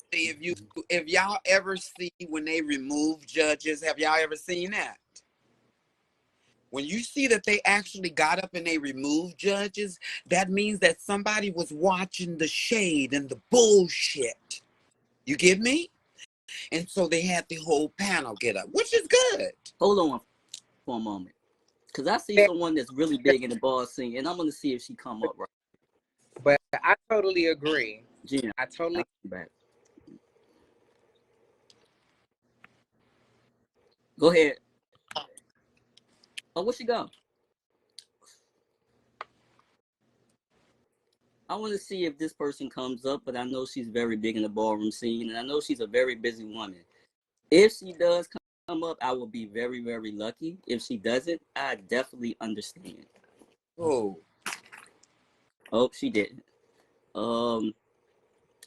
If y'all ever see when they remove judges, have y'all ever seen that? When you see that they actually got up and they removed judges, that means that somebody was watching the shade and the bullshit. You get me? And so they had the whole panel get up, which is good. Hold on for a moment, because I see someone that's really big in the ball scene, and I'm gonna see if she come up right. But I totally agree. Gina, I totally I'll be back. Go ahead. Oh, where she go? I want to see if this person comes up, but I know she's very big in the ballroom scene, and I know she's a very busy woman. If she does come up, I will be very, very lucky. If she doesn't, I definitely understand. Oh, She didn't.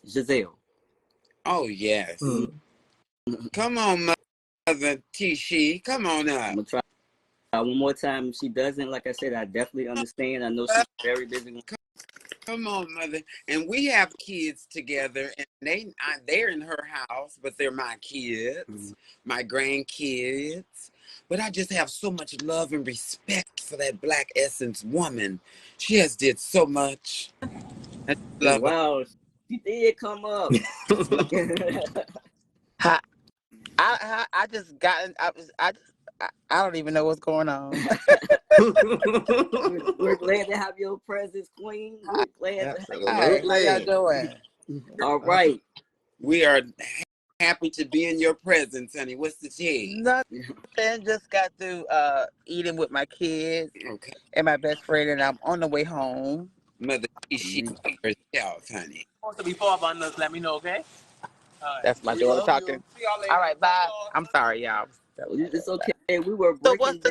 Giselle. oh yes. Mm. Come on, Mother Tishi. Come on I'm up. gonna try one more time. If she doesn't, like I said, I definitely understand. I know she's very busy. Come on, Mother. And we have kids together, and they're in her house, but they're my kids, my grandkids. But I just have so much love and respect for that Black Essence woman. She has did so much. I love her. Wow, she did come up. Hi, I just got. I don't even know what's going on. We're glad to have your presence, Queen. We're glad to have Hi, how y'all doing? All right. We are happy to be in your presence, honey. What's the tea? Nothing. Just got through eating with my kids Okay. and my best friend, and I'm on the way home. Mother Tishi herself, honey. Want to be far on us, let me know, okay? That's my daughter talking. See y'all later. All right, bye. I'm sorry, y'all. It's okay. We were So what's breaking the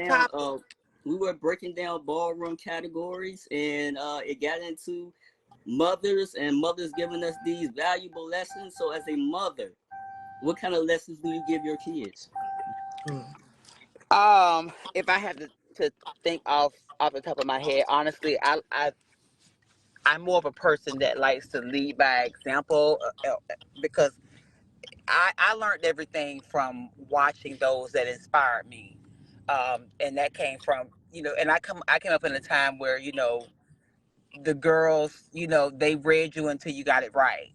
down topic? ballroom categories, and it got into mothers, and mothers giving us these valuable lessons. So as a mother, what kind of lessons do you give your kids? If I had to think off the top of my head, honestly, I'm more of a person that likes to lead by example because I learned everything from watching those that inspired me, and that came from and I came up in a time where the girls they read you until you got it right.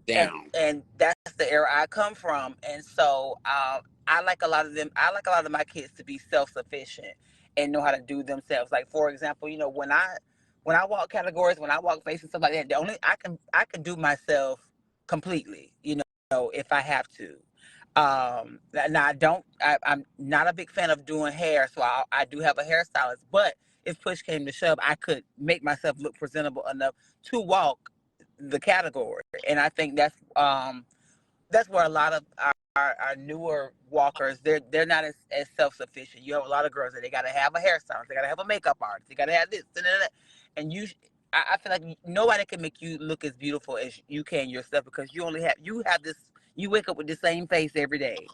Down. And that's the era I come from, and so I like a lot of them. I like a lot of my kids to be self-sufficient and know how to do themselves. Like for example, when I walk categories, when I walk faces, stuff like that, the only I can do myself completely. If I have to. Now I'm not a big fan of doing hair, so I do have a hairstylist. But if push came to shove, I could make myself look presentable enough to walk the category, and I think that's where a lot of our newer walkers they're not as self sufficient. You have a lot of girls that they got to have a hairstylist, they got to have a makeup artist, they got to have this and that, and I feel like nobody can make you look as beautiful as you can yourself because you have this. You wake up with the same face every day,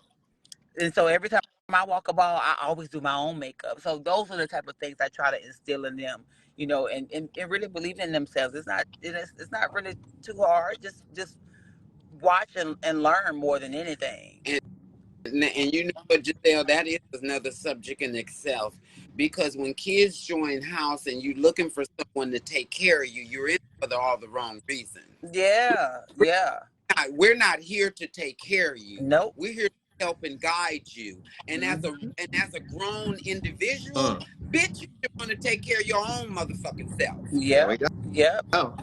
and so every time I walk a ball, I always do my own makeup. So those are the type of things I try to instill in them, and really believe in themselves. It's not really too hard. Just watch and learn more than anything. And you know what, Giselle, that is another subject in itself. Because when kids join house and you're looking for someone to take care of you, you're in for all the wrong reasons. Yeah. We're not here to take care of you. Nope. We're here to help and guide you. And as a grown individual, bitch, you should want to take care of your own motherfucking self. There we go. Yep. Oh,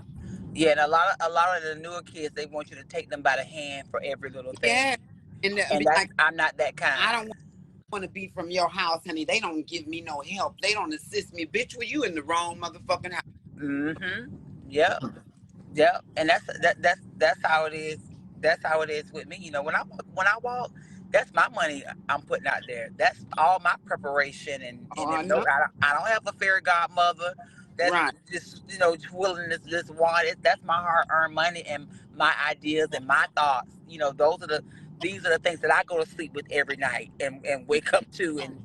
Yeah, and a lot of the newer kids, they want you to take them by the hand for every little thing. Yeah. And And be like, I'm not that kind. I don't want to be from your house, honey. They don't give me no help. They don't assist me. Bitch, were you in the wrong motherfucking house? Mm-hmm. Yep. And that's how it is. That's how it is with me. When I walk, that's my money I'm putting out there. That's all my preparation and I know. I don't have a fairy godmother that's Right. just willing to just want it. That's my hard earned money and my ideas and my thoughts. These are the things that I go to sleep with every night and wake up to, and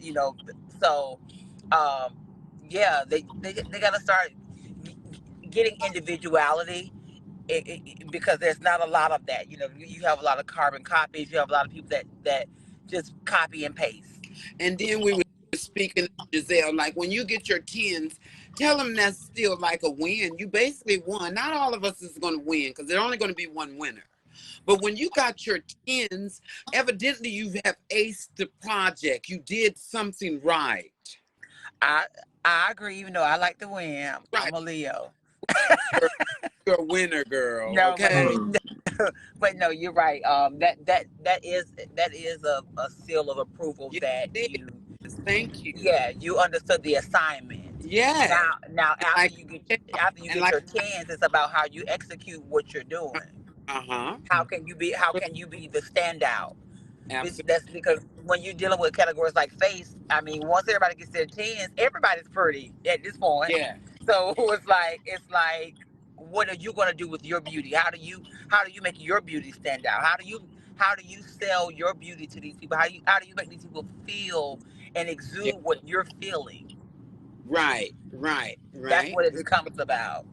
so yeah, they gotta start getting individuality, because there's not a lot of that. You have a lot of carbon copies. You have a lot of people that just copy and paste. And then we were speaking of Giselle, like when you get your tens, tell them that's still like a win. You basically won. Not all of us is going to win because there's only going to be one winner. But when you got your tens, evidently you have aced the project. You did something right. I agree, even though I like to win. I'm a Leo. You're a winner, girl. No, Okay. but no, you're right. That is a seal of approval that Thank you. you understood the assignment, Yeah. Now Like, after you and get like, your tens, it's about how you execute what you're doing. uh-huh. How can you be the standout? Absolutely. That's because when you're dealing with categories like face, I mean, once everybody gets their tens, everybody's pretty at this point. Yeah. So it's like, what are you going to do with your beauty? How do you make your beauty stand out? How do you sell your beauty to these people? How do you make these people feel and Yeah. exude what you're feeling? Right. That's what it becomes about.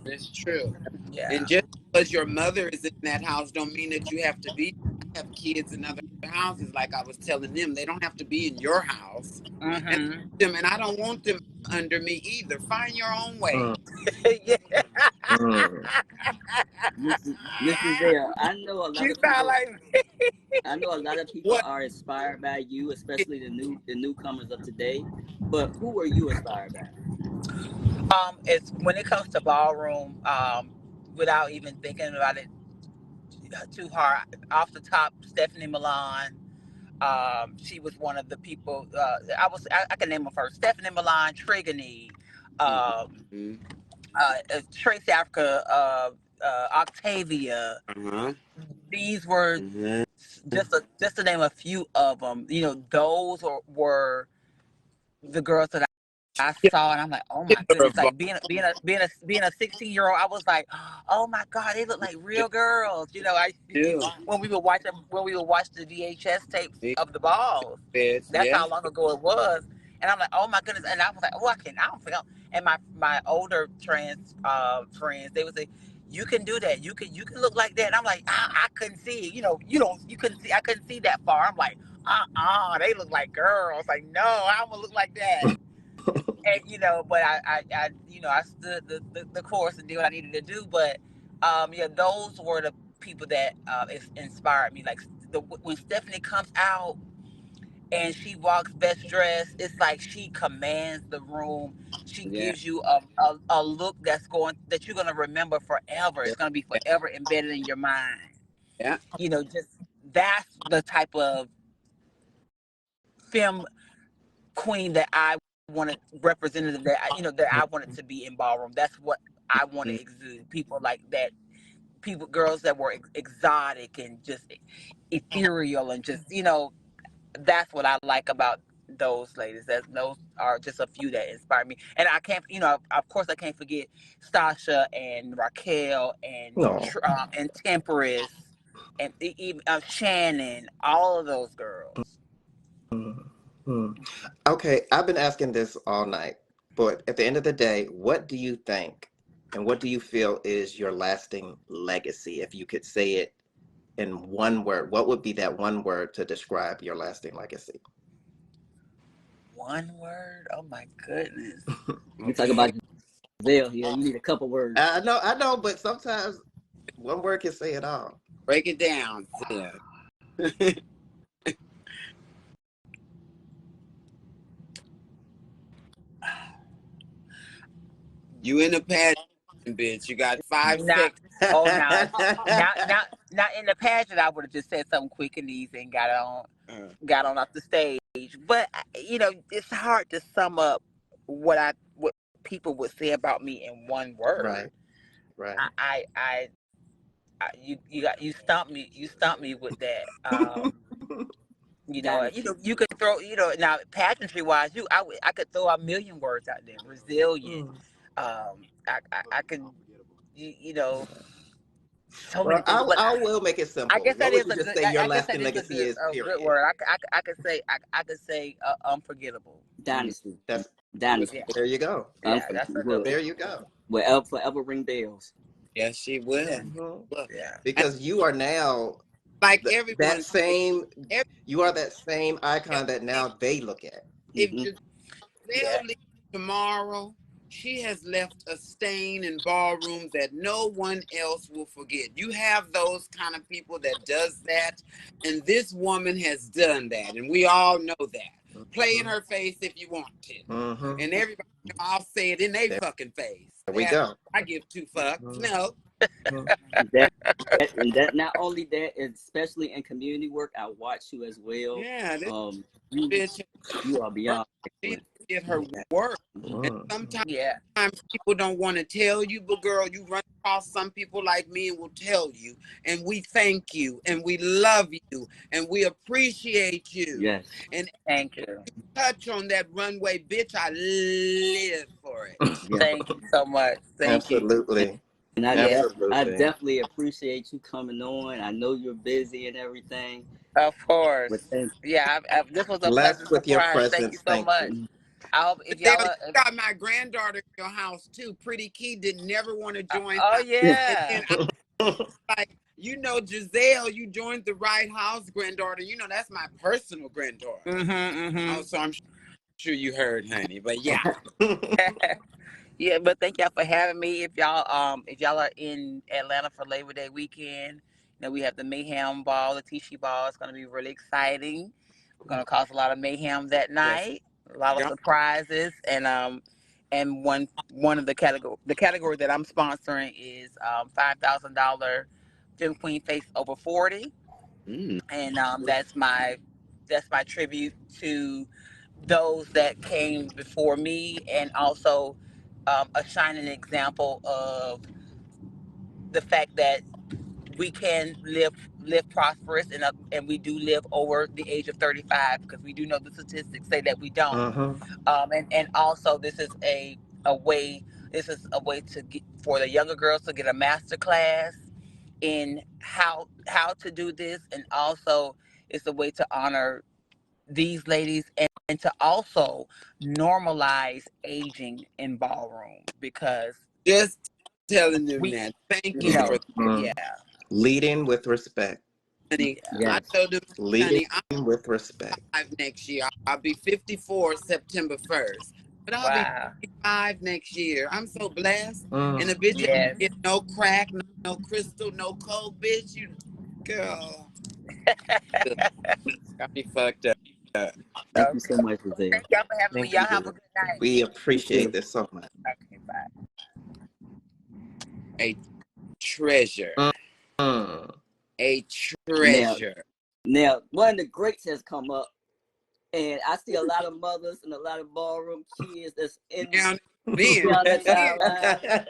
That's true. Yeah. And just because your mother is in that house don't mean that you have to be. I have kids in other houses, like I was telling them, they don't have to be in your house. Mm-hmm. And I don't want them under me either. Find your own way. Yeah. Mrs. Zell, I know a lot You of sound people. like I know a lot of people What? are inspired by you, especially the newcomers of today. But who are you inspired by? it's when it comes to ballroom, without even thinking about it too hard, off the top, Stephanie Milan. She was one of the people. I can name them first: Stephanie Milan, Trigony, Mm-hmm. Trace Africa, Octavia. Uh-huh. These were Uh-huh. just to name a few of them. You know, those were the girls that I saw, and I'm like, oh my goodness! Like being a 16-year-old, I was like, oh my god, they look like real girls. You know, Yeah. when we would watch the VHS tapes of the balls. That's Yeah. how long ago it was. And I'm like, oh my goodness! And I was like, oh, I don't forget. And my older trans friends, they would say, you can do that. You can look like that. And I'm like, I couldn't see it. You couldn't see. I couldn't see that far. I'm like, they look like girls. Like, no, I don't look like that. And but I stood the course and did what I needed to do. But yeah, those were the people that inspired me. Like when Stephanie comes out and she walks best dressed, it's like she commands the room. She Yeah, gives you a look that you're gonna remember forever. It's gonna be forever embedded in your mind. Yeah. Just that's the type of femme queen that I wanted, representative that I wanted to be in ballroom. That's what I want to exude. People like that. Girls that were exotic and just ethereal and just that's what I like about those ladies. Those are just a few that inspire me. And I can't, of course, I can't forget Stasha and Raquel No. and Temperance and even Shannon. All of those girls. Mm. Okay, I've been asking this all night, but at the end of the day, what do you think and what do you feel is your lasting legacy? If you could say it in one word, what would be that one word to describe your lasting legacy? One word? Oh my goodness. we talk about Zell here. You need a couple words. I know, but sometimes one word can say it all. Break it down. Yeah. You in the pageant, bitch. You got 5 Not, seconds. oh, not in the pageant. I would have just said something quick and easy and got on off the stage. But it's hard to sum up what people would say about me in one word. Right. You stumped me. You stumped me with that. Dynasty. You could throw, now pageantry wise, I could throw a million words out there. Resilient. I could, so many Well, things. But I will make it I simple. guess What that would is you a just good. say your I guess that lasting is legacy is, a good period? word. I could say unforgettable. Dynasty. That's Dynasty. Yeah, there you go. yeah, that's a good There one. you go. Will forever ring bells. Yes, she will. Mhm. Look, Yeah. Because you are now like that everyone says, same, every, you are that same icon that every, now they look at. if Hmm. Giselle leaves tomorrow, she has left a stain in ballroom that no one else will forget. You have those kind of people that does that, and this woman has done that, and we all know that. Play in her face if you want to, Mm-hmm. and everybody, I'll say it in their There fucking face. we Yeah, go. I give 2 fucks. No, That and that not only that, especially in community work, I watch you as well. yeah, this You bitch you are burnt. beyond She excellent. did her work. And Mm. sometimes Yeah. people don't want to tell you, but girl, you run across some people like me and will tell you. And we thank you, and we love you, and we appreciate you. Yes. And Thank you. touch on that runway, bitch, I live for it. Yeah. Thank you so much. Thank you. Absolutely. And Yeah, I Absolutely. definitely appreciate you coming on. I know you're busy and everything, of course. but thank Yeah, this was a pleasant Blessed with your surprise. Thank you presence. so Thank much. you. you. I hope if Dale, y'all you are, got my granddaughter in your house too. Pretty Key didn't never want to join. oh And yeah. then I like, Giselle, you joined the right house, granddaughter. That's my personal granddaughter. Oh, so I'm sure you heard, honey. But yeah. Yeah, but thank y'all for having me. If y'all are in Atlanta for Labor Day weekend, we have the Mayhem Ball, the Tishi Ball. It's gonna be really exciting. We're gonna cause a lot of mayhem that Yes. night, a lot of God. surprises, and one of the category that I'm sponsoring is $5,000 Femme Queen Face Over 40, Mm. and that's my tribute to those that came before me, and also a shining example of the fact that we can live prosperous, and we do live over the age of 35, because we do know the statistics say that we don't. Mm-hmm. And also a way this is a way to get for the younger girls to get a master class in how to do this, and also it's a way to honor these ladies, and to also normalize aging in ballroom, because Just telling them we that. Thank you you know for yeah, Leading with respect. honey. yeah. I Yes. told them, Leading honey, I'm with respect. 5 next year. I'll be 54 September 1st. But I'll be Wow. 55 next year. I'm so blessed. And Mm. a bitch ain't Yes. get no crack, no crystal, no coke, bitch. You girl. Got me fucked up. Thank you so Okay. much, Giselle. Thank y'all for having me. Thank Y'all have a you. good night. We You appreciate too. this so much. Okay, bye. A treasure. Mm. A Now, treasure. one of the greats has come up, and I see a lot of mothers and a lot of ballroom kids that's Now, then, on the that's it. sideline.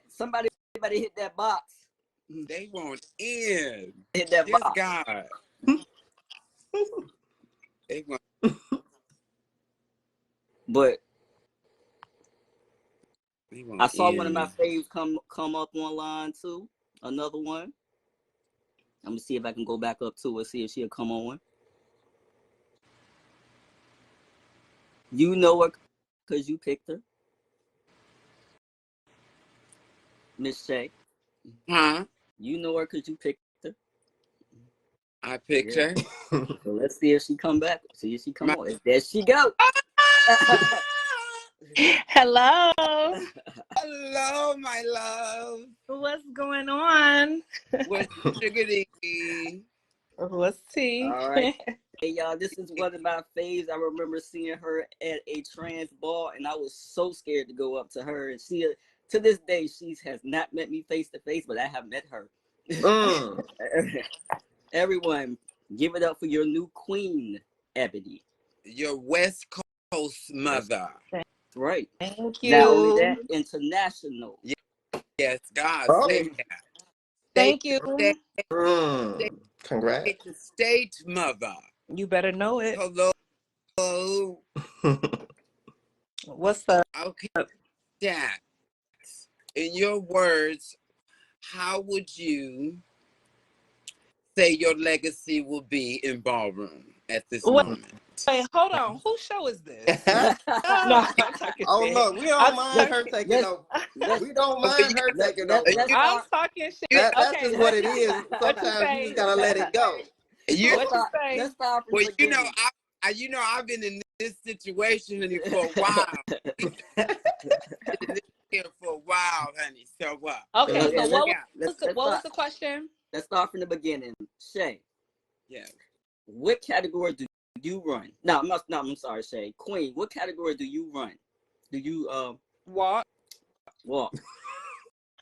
Somebody hit that box. They want in. Hit that Yes, box. God. They want But I saw one of my in. faves come up online too. Another one. I'm gonna see if I can go back up to her, see if she'll come on. You know her because you picked her, Miss Shay. Huh? You know her because you picked her. I picked Yeah. her. So let's see if she come back. See if she come My- on. There she go. Hello. Hello, my love. What's going on? What's sugarty? What's tea? All right. Hey y'all, this is one of my faves. I remember seeing her at a trans ball, and I was so scared to go up to her. And she, to this day, she has not met me face to face, but I have met her. Mm. Everyone, give it up for your new queen, Ebony. Your West Coast mother. That's right. Thank Not only that, you. international. Yes, God. Oh. Say that. Thank you. State Congrats. to state mother. You better know it. Hello. What's up? Okay, that. In your words, how would you say your legacy will be in ballroom at this Wait, moment? hold on. Whose show is this? Oh No, I'm talking shit. look, we don't I'm mind her talking, taking let's over. let's We don't But mind her taking over. you, I'm start. talking shit. That's Okay, just what it is. what you Sometimes you just say? gotta let it go. you, What you say? Let's start from well, the beginning. I've been in this situation honey, for a while. We've been in this here for a while, honey. So what? Okay, Okay, so let's what was the question? let's start from the beginning. Shay, Yeah. what category do you run? No, I'm sorry, Shay. Queen, what category do you run? Do you Walk. walk?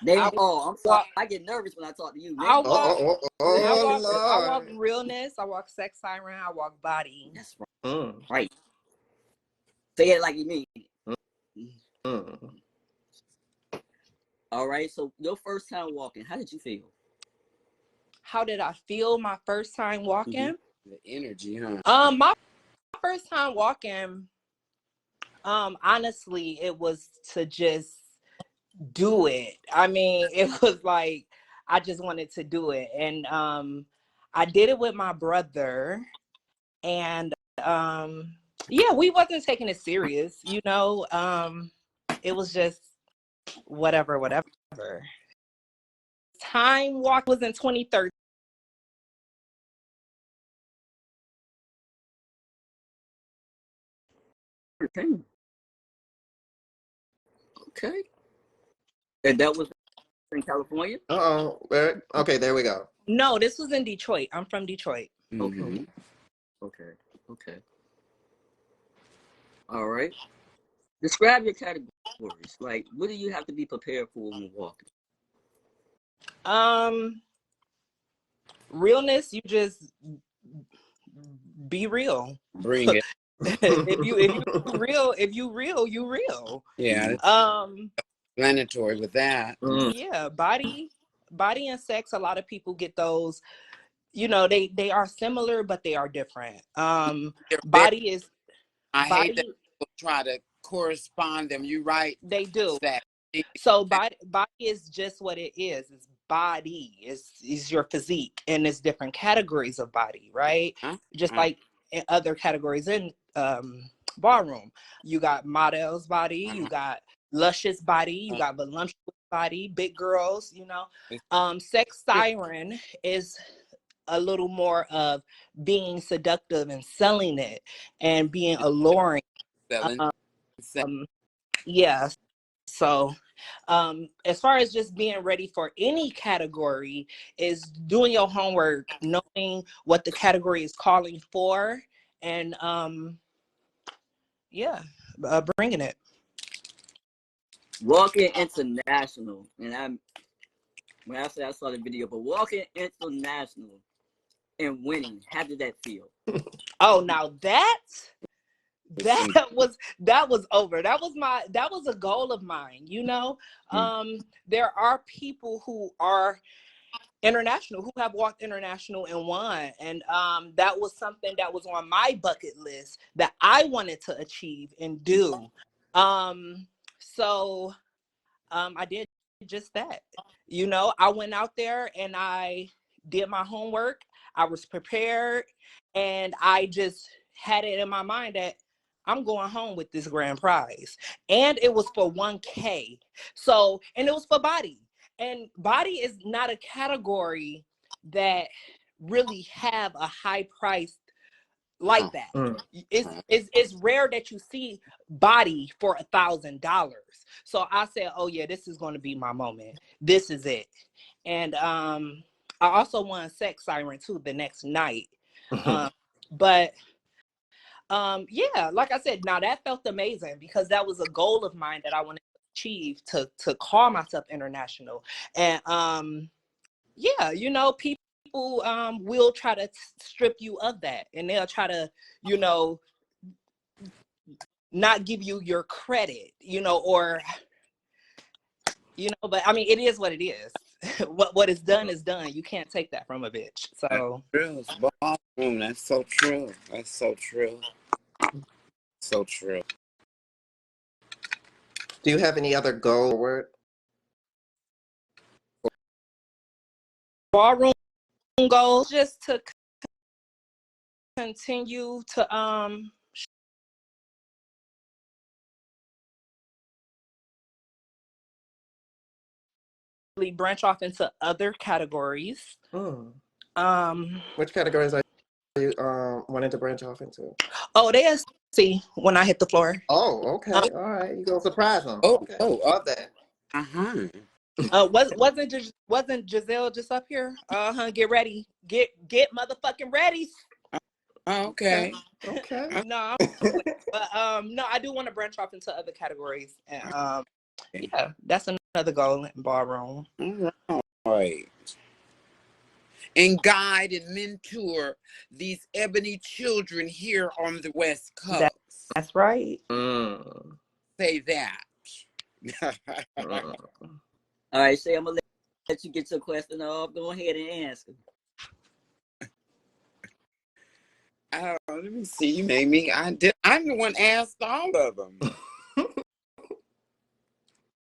Name I all. I'm sorry. walk. I get nervous when I talk to you. I Name walk. all. I walk Lord. realness. I walk sex siren. I walk body. That's right. Right. Say it like you mean. Mm. All right. So your first time walking, how did you feel? How did I feel my first time walking? The energy, huh? My first time walking, honestly, it was to just do it. I mean, it was like I just wanted to do it. And I did it with my brother, and yeah, we wasn't taking it serious, you know. It was just whatever. Time walk was in 2013. Okay. And that was in California? Okay, there we go. No, this was in Detroit. I'm from Detroit. Okay. Okay. All right. Describe your categories. Like, what do you have to be prepared for when walking? Realness, you just be real. Bring it. if you real, you real. Yeah. Explanatory with that. Yeah, body and sex, a lot of people get those, you know, they are similar, but they are different. Body is I hate that body, people try to correspond them. You right? they do. That. So body is just what it is. It's body. Is your physique, and it's different categories of body, right? Just like in other categories in ballroom. You got models body, you got luscious body, you got voluptuous body, big girls, you know. Sex siren is a little more of being seductive and selling it and being alluring. Yeah. So as far as just being ready for any category is doing your homework, knowing what the category is calling for, and yeah, bringing it. Walking international, and when I say I saw the video, but walking international and winning, how did that feel? Oh, now that was over. That was a goal of mine, you know. There are people who are international, who have walked international and won, and that was something that was on my bucket list that I wanted to achieve and do. So I did just that. You know, I went out there and I did my homework. I was prepared, and I just had it in my mind that I'm going home with this grand prize. And it was for 1K. So, and it was for body. And body is not a category that really have a high price like that. It's rare that you see body for $1,000. So I said, oh yeah, this is going to be my moment. This is it. And I also won sex siren too the next night. But yeah, like I said, now that felt amazing because that was a goal of mine that I wanted to achieve, to call myself international. And yeah, you know, people will try to strip you of that, and they'll try to, you know, not give you your credit, you know, or, you know, but I mean, it is what it is. What is done is done. You can't take that from a bitch. So that's true. Ballroom. That's so true. That's so true. So true. Do you have any other goal word? ballroom goals, just to continue to branch off into other categories. Which categories are you wanting to branch off into? Oh, they'll see when I hit the floor. Oh, okay. All right. You gonna surprise them. Okay. Love that. Wasn't Giselle just up here? Get ready. Get motherfucking ready. Okay. No, but no, I do want to branch off into other categories. And yeah, that's another goal in ballroom. All right. And guide and mentor these ebony children here on the West Coast. That's right. Mm. Say that. Mm. All right, Shay, I'm gonna let you get your question off. Go ahead and answer. Oh, let me see. You made me. I'm the one asked all of them.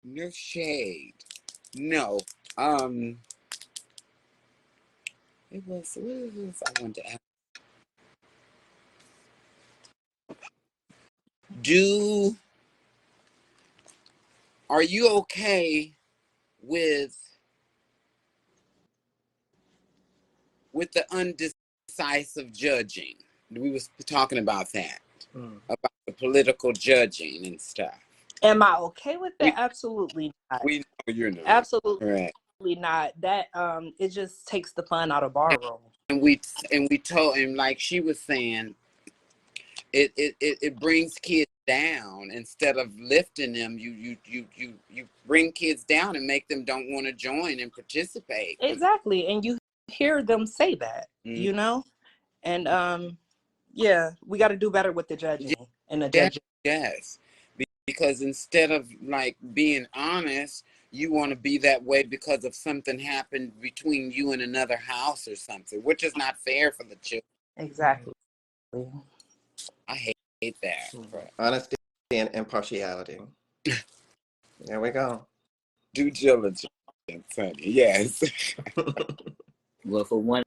No shade. No. It was. What was I wanted to ask? Are you okay with the undecisive judging? We was talking about that, Mm. about the political judging and stuff. Am I okay with that? We Absolutely not. we know you're not. Absolutely Right. not. That it just takes the fun out of ballroom. And we told him, like she was saying, it brings kids down instead of lifting them. You bring kids down and make them don't want to join and participate. Exactly. And you hear them say that, Mm. you know? And yeah, we got to do better with the judging and the Yes, judging. yes. Because instead of like being honest, you want to be that way because of something happened between you and another house or something, which is not fair for the children. Exactly. I hate that. Honesty and impartiality. There we go. Due diligence, honey. Yes. Well, for one,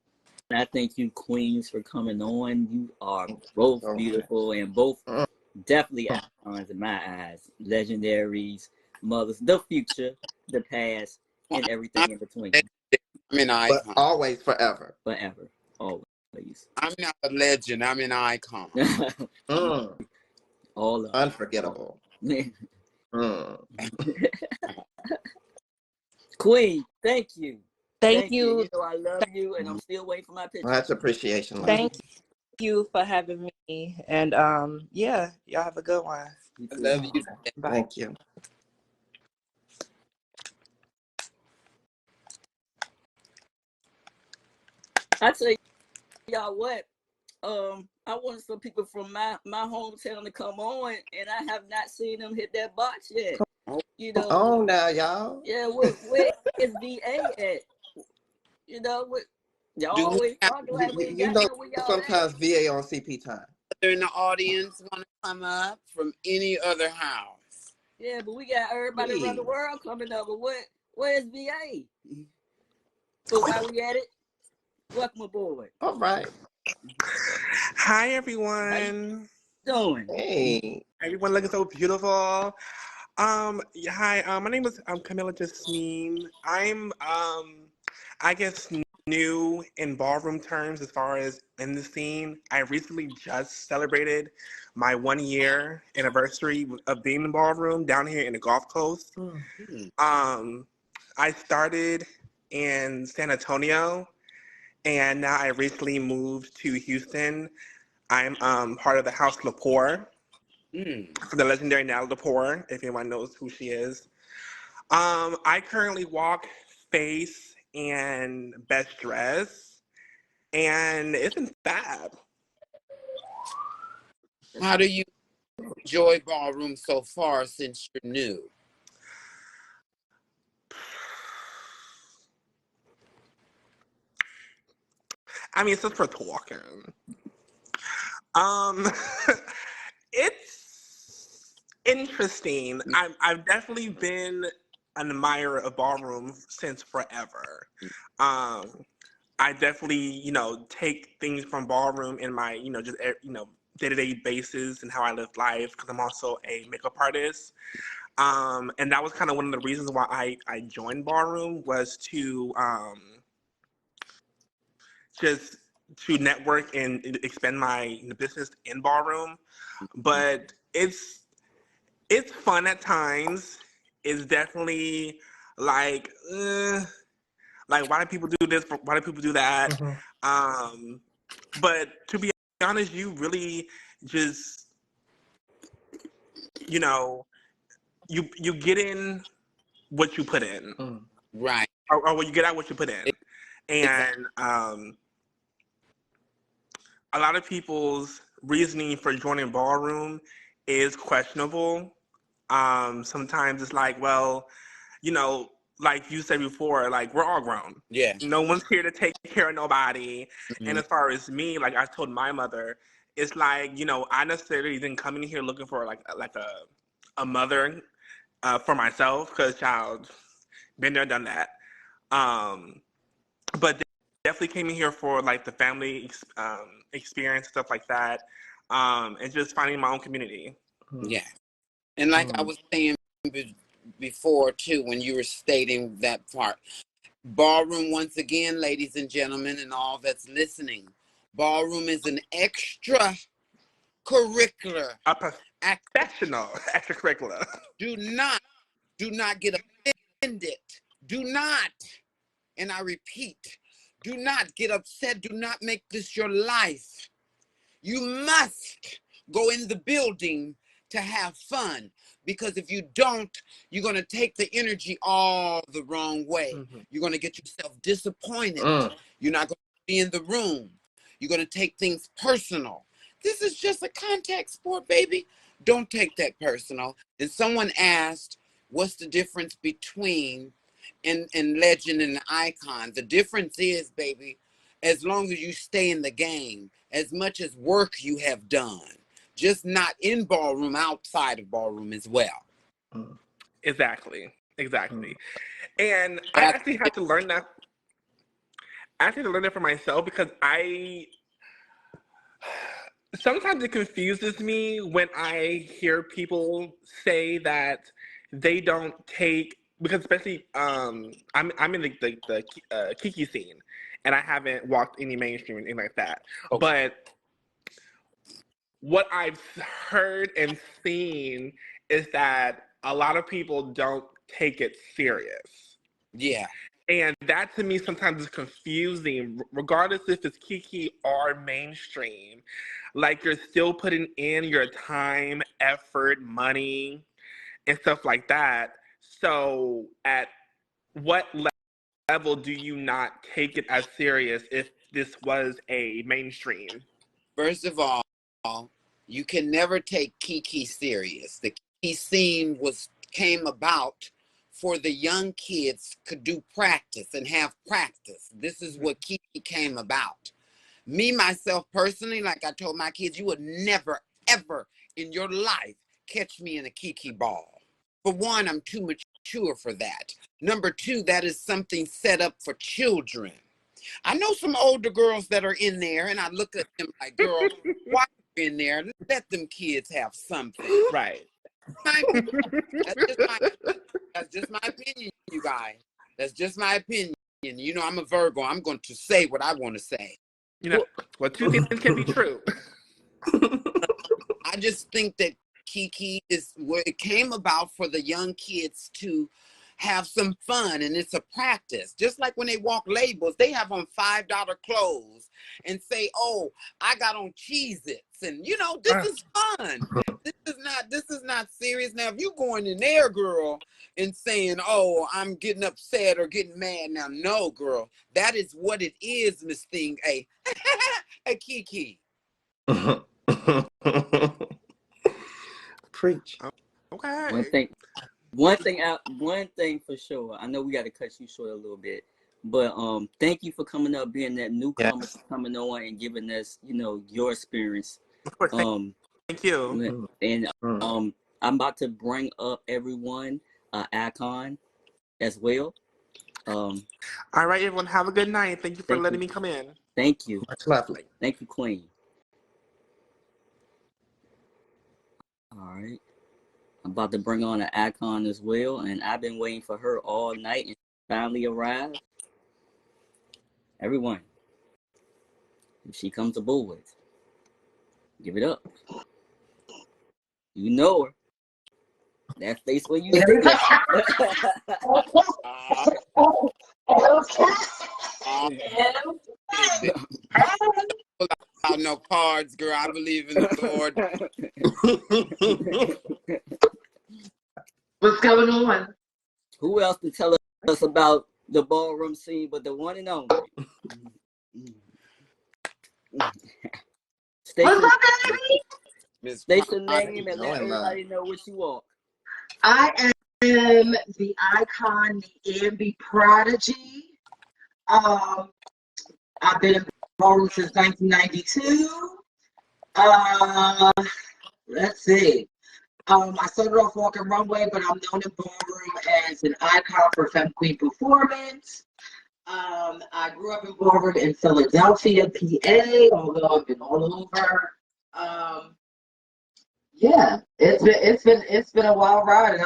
I thank you, queens, for coming on. You are both So beautiful and both much. definitely icons in my eyes. Legendaries, mothers, the future, the past, Well, and everything in between. I'm an But icon. always, forever. Forever. Always. I'm not a legend. I'm an icon. Mm. All of Unforgettable. it. Mm. Queen, thank you. Thank Thank you. you. You know I love you, and I'm still waiting for my picture. Much appreciation, love. Thank you for having me. And yeah, y'all have a good one. You I too. love you. Bye. Thank you. I tell y'all what, I wanted some people from my hometown to come on, and I have not seen them hit that box yet. You Come know, on now, y'all. yeah, where is VA at? You know, y'all Do we always have talking like we ain't You got know, there where y'all sometimes VA on CP time. in the audience want to come up from any other house? Yeah, but we got everybody around the Please. world coming up. But where's VA? But while we at it, welcome aboard. All right. Hi, How you everyone. doing? Hey. Everyone looking so beautiful. Yeah, hi. My name is Camilla Jasmine. I'm I guess new in ballroom terms as far as in the scene. I recently just celebrated my 1 year anniversary of being in ballroom down here in the Gulf Coast. Mm. Um, I started in San Antonio, and now I recently moved to Houston. I'm part of the House Lepore, Mm. for the legendary Natalie Lepore, if anyone knows who she is. I currently walk face and best dress, and it's been fab. How do you enjoy ballroom so far since you're new? I mean, it's just for talking. Um, it's interesting. I've definitely been an admirer of ballroom since forever. Um, I definitely, take things from ballroom in my, just, day-to-day basis and how I live life because I'm also a makeup artist. And that was kind of one of the reasons why I joined ballroom was to just to network and expand my business in ballroom. But it's fun at times. It's definitely like, like why do people do this? Why do people do that? Mhm. But to be honest, you really just you know you get in what you put in, Mm. Right. or what you get out what you put in, Exactly. and a lot of people's reasoning for joining ballroom is questionable. Sometimes it's like, well, you know, like you said before, like we're all grown. Yeah. No one's here to take care of nobody. And Mhm. as far as me, like I told my mother, it's like, you know, I necessarily didn't come in here looking for like a mother for myself, because child, been there, done that. Um, but definitely came in here for like the family experience, stuff like that, and just finding my own community. Yeah. And like I was saying before too, when you were stating that part, ballroom, once again, ladies and gentlemen, and all that's listening, ballroom is an extra curricular A activity. professional extracurricular. Do not get offended. Do not, and I repeat, do not get upset. Do not make this your life. You must go in the building to have fun, because if you don't, you're going to take the energy all the wrong way. Mm-hmm. You're going to get yourself disappointed. You're not going to be in the room. You're going to take things personal. This is just a contact sport, baby. Don't take that personal. And someone asked, what's the difference between and legend and icon? The difference is, baby, as long as you stay in the game, as much as work you have done, just not in ballroom, outside of ballroom as well. Exactly. And I That's actually had to learn that. I had to learn that for myself, because sometimes it confuses me when I hear people say that they don't take, because especially I'm in the Kiki scene, and I haven't walked any mainstream or anything like that. okay. But what I've heard and seen is that a lot of people don't take it serious. Yeah. And that to me sometimes is confusing, regardless if it's Kiki or mainstream. Like, you're still putting in your time, effort, money, and stuff like that. So at what level do you not take it as serious if this was a mainstream? First of all, you can never take Kiki serious. The Kiki scene came about for the young kids could do practice and have practice. This is what Kiki came about. Me, myself, personally, like I told my kids, you would never, ever in your life catch me in a Kiki ball. For one, I'm too mature for that. Number two, that is something set up for children. I know some older girls that are in there, and I look at them like, girl, why are you in there? Let them kids have something. Right. My opinion. That's just my opinion, you guys. That's just my opinion. You know, I'm a Virgo. I'm going to say what I want to say. You know, well, two things can be true. I just think that Kiki is where it came about for the young kids to have some fun, and it's a practice. Just like when they walk labels, they have on $5 clothes and say, oh, I got on Cheez-Its, and you know, this is fun. This is not serious. Now, if you going in there, girl, and saying, oh, I'm getting upset or getting mad, now, no, girl, that is what it is, Miss Thing, a Kiki. Preach. Okay. One thing for sure. I know we got to cut you short a little bit, but thank you for coming up, being that newcomer, Yes. coming on and giving us, you know, your experience. Of course. Thank you. And I'm about to bring up everyone, Icon as well. All right, everyone. Have a good night. Thank you for letting me come in. Thank you. Much lovely. Thank you, Queen. All right. I'm about to bring on an Icon as well, and I've been waiting for her all night, and she finally arrived. Everyone, if she comes aboard, give it up. You know her. That face where you see it. Out no cards, girl. I believe in the Lord. What's going on? Who else to tell us about the ballroom scene but the one and only? What's up, baby? Miss State your name Prodigy. and let Knowing love. everybody know what you are. I am the icon, the Ambi Prodigy. I've been in ballroom since 1992. Let's see. I started off walking runway, but I'm known in ballroom as an icon for Femme Queen performance. I grew up in ballroom in Philadelphia, PA, although I've been all over. Yeah, it's been a wild ride, and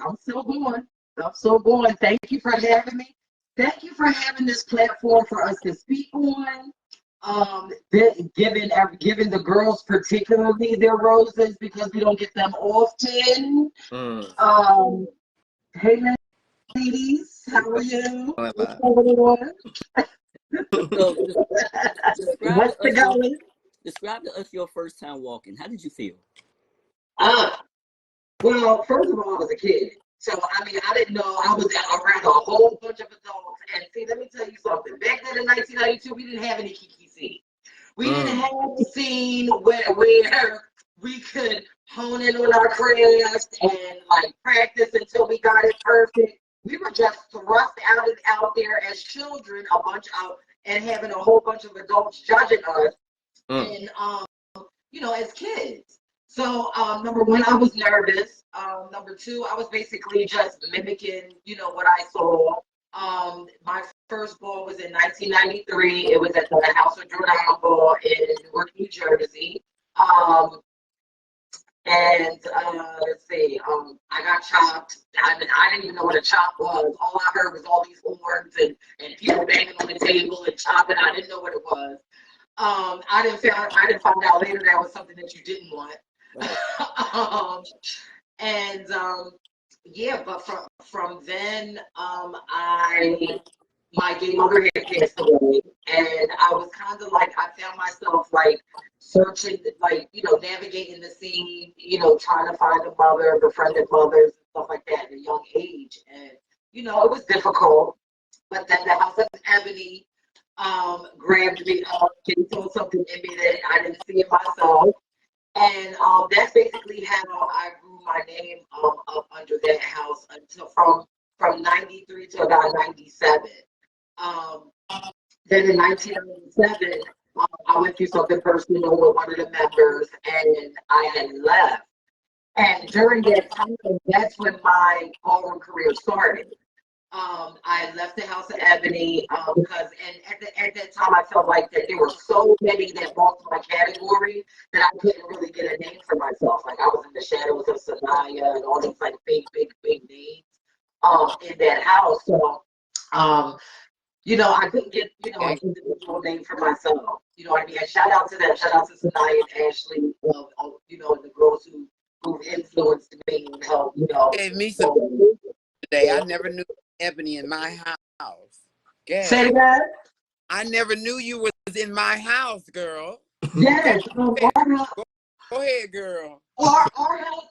I'm still going. I'm still going. Thank you for having me. Thank you for having this platform for us to speak on. Giving the girls particularly their roses because we don't get them often. Hey ladies, how are you? What's going on? So describe What's to the us your going? describe to us your first time walking. How did you feel? Well, first of all, I was a kid. So, I mean, I didn't know I was around a whole bunch of adults. And see, let me tell you something. Back then in 1992, we didn't have any Kiki scene. We didn't have a scene where we could hone in on our craft and like practice until we got it perfect. We were just thrust out there as children, and having a whole bunch of adults judging us, and as kids. So number one, I was nervous. Number two, I was basically just mimicking, what I saw. My first ball was in 1993. It was at the House of Jordan Ball in Newark, New Jersey. Let's see, I got chopped. I didn't even know what a chop was. All I heard was all these horns and people banging on the table and chopping. I didn't know what it was. I didn't find out later that was something that you didn't want. Right. But from then, my gay mother had passed away, and I was kind of like, I found myself like searching, like, navigating the scene, trying to find a mother, befriended mothers, and stuff like that at a young age. And, it was difficult. But then the House of Ebony grabbed me up and saw something in me that I didn't see in myself. And that's basically how I grew my name up under that house until from 93 to about 97. Then in 1997, I went through something personal with one of the members, and I had left. And during that time, that's when my ballroom career started. I left the House of Ebony because, and at that time, I felt like that there were so many that belonged to my category that I couldn't really get a name for myself. Like I was in the shadows of Sanaya and all these like big names in that house. So, I couldn't get an individual name for myself. You know what I mean? And shout out to them. Shout out to Sanaya and Ashley. The girls who influenced me and helped. Gave me some today. I never knew Ebony in my house. Yes. Say it again. I never knew you was in my house, girl. Yes. Go ahead, girl. Our house,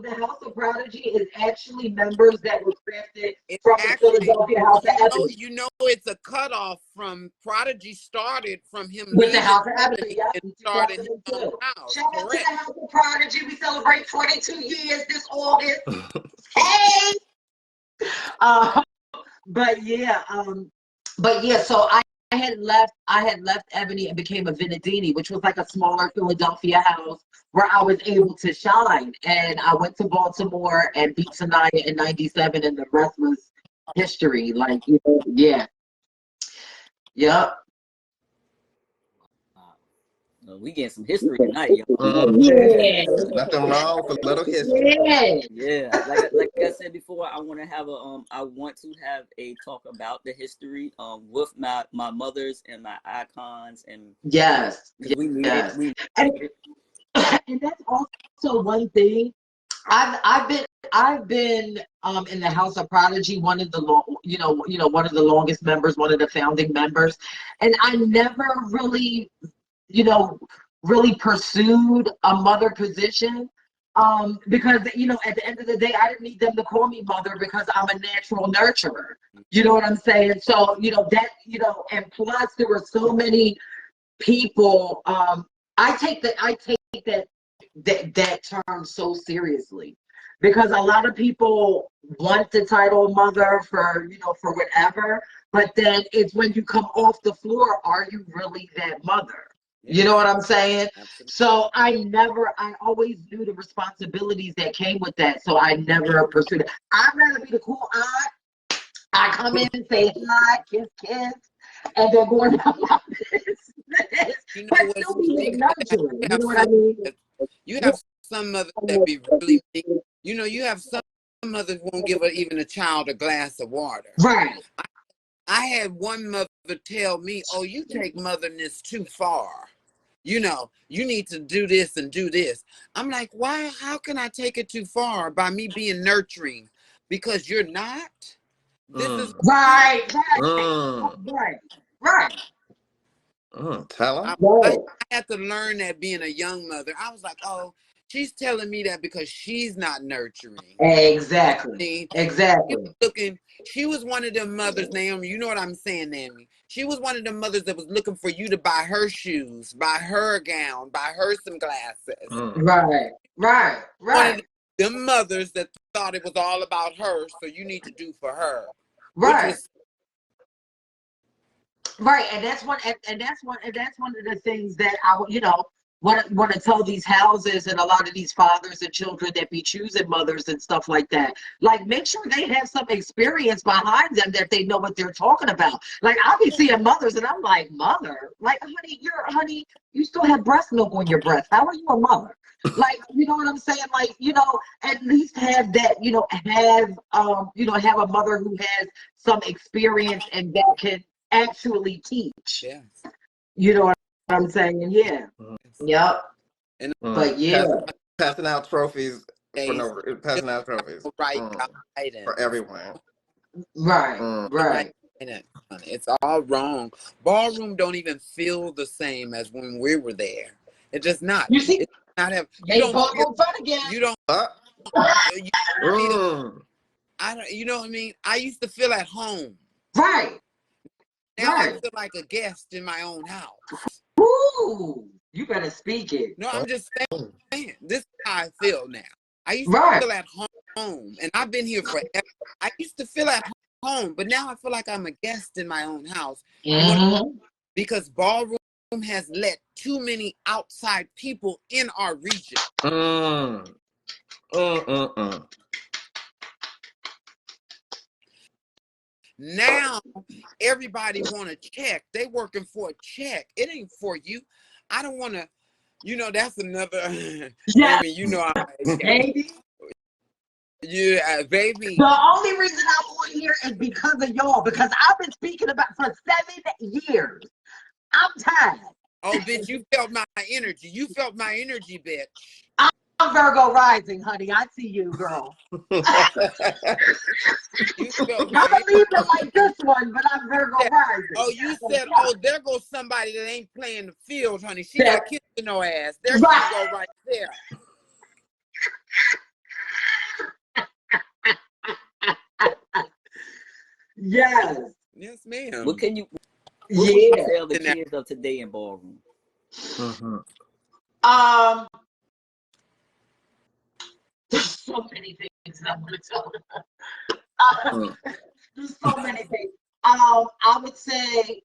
the House of Prodigy is actually members that were crafted from the Philadelphia House of Ebony. It's a cutoff from Prodigy started from him with leaving the House of Ebony. and started his own house. Shout out to the House of Prodigy. We celebrate 22 years this August. Hey. So I had left Ebony and became a Venedini, which was like a smaller Philadelphia house where I was able to shine. And I went to Baltimore and beat Sanaya in 97, and the rest was history. Like, yeah. Yep. We getting some history tonight, y'all. Yeah. Nothing wrong with a little history. Yeah. Like I said before, I want to have a talk about the history with my mothers and my icons, and yes. We need it. And that's also one thing. I've been in the House of Prodigy, one of the one of the longest members, one of the founding members, and I never really really pursued a mother position because at the end of the day, I didn't need them to call me mother because I'm a natural nurturer. You know what I'm saying? So and plus there were so many people. I take that that term so seriously, because a lot of people want the title mother for, for whatever, but then it's when you come off the floor, are you really that mother? You know what I'm saying? Absolutely. So I always knew the responsibilities that came with that. So I never pursued it. I'd rather be the cool aunt. I come in, say hi, kiss, kiss, and then go about my business. You know But what's still be funny? nurturing. You You have know what I some, mean? you have some mothers that be really mean. You know, you have some mothers won't give even a child a glass of water. Right. I had one mother tell me, "Oh, you take motherness too far. You know, you need to do this and do this." I'm like, why? How can I take it too far by me being nurturing? Because you're not. This is Right. Mm. Right. Tell I, him. I had to learn that being a young mother. I was like, oh, she's telling me that because she's not nurturing. Exactly. She was looking. She was one of them mothers, Naomi. You know what I'm saying, Naomi? She was one of them mothers that was looking for you to buy her shoes, buy her a gown, buy her some glasses. Right. One of them mothers that thought it was all about her, so you need to do for her, which was Right, and that's one of the things that I want to tell these houses and a lot of these fathers and children that be choosing mothers and stuff like that. Like, make sure they have some experience behind them, that they know what they're talking about. Like, I'll be seeing mothers and I'm like, mother, like, honey, you still have breast milk on your breast. How are you a mother? Like, you know what I'm saying? Like, at least have that, have a mother who has some experience and that can actually teach. yes. You know what I'm saying? Yeah. Yep. And But yeah. Passing out trophies days, passing out trophies right guidance. for everyone. Right. It's all wrong. Ballroom don't even feel the same as when we were there. It does not. You see, it does not have. You they don't both feel. fun again. You don't. You feel. I don't. You know what I mean? I used to feel at home. Right. Now I feel like a guest in my own house. Ooh, you better speak it. No, I'm just saying. This is how I feel now. I used to feel at home, and I've been here forever. I used to feel at home, but now I feel like I'm a guest in my own house. Because Ballroom has let too many outside people in our region. Now everybody want a check. They working for a check. It ain't for you. I don't want to. That's another. Baby, baby. Yeah, baby. The only reason I'm on here is because of y'all. Because I've been speaking about for 7 years. I'm tired. Oh, bitch, you felt my energy. You felt my energy, bitch. I'm Virgo rising, honey. I see you, girl. You felt I'm a Libra like this one, but I'm Virgo rising. Oh, you said, oh, there goes somebody that ain't playing the field, honey. She not kissing no ass. There you go right there. Yes. Yes, ma'am. What would you tell the kids of today in Ballroom? There's so many things that I want to tell them. There's so many things. I would say,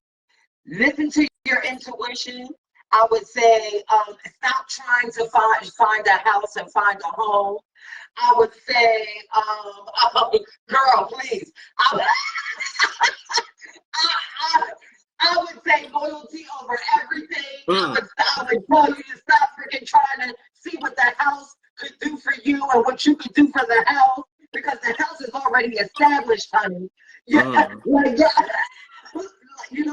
listen to your intuition. I would say, stop trying to find a house and find a home. I would say, girl, please. I would say loyalty over everything. I would tell you to stop freaking trying to see what the house could do for you and what you could do for the house, because the house is already established, honey. You know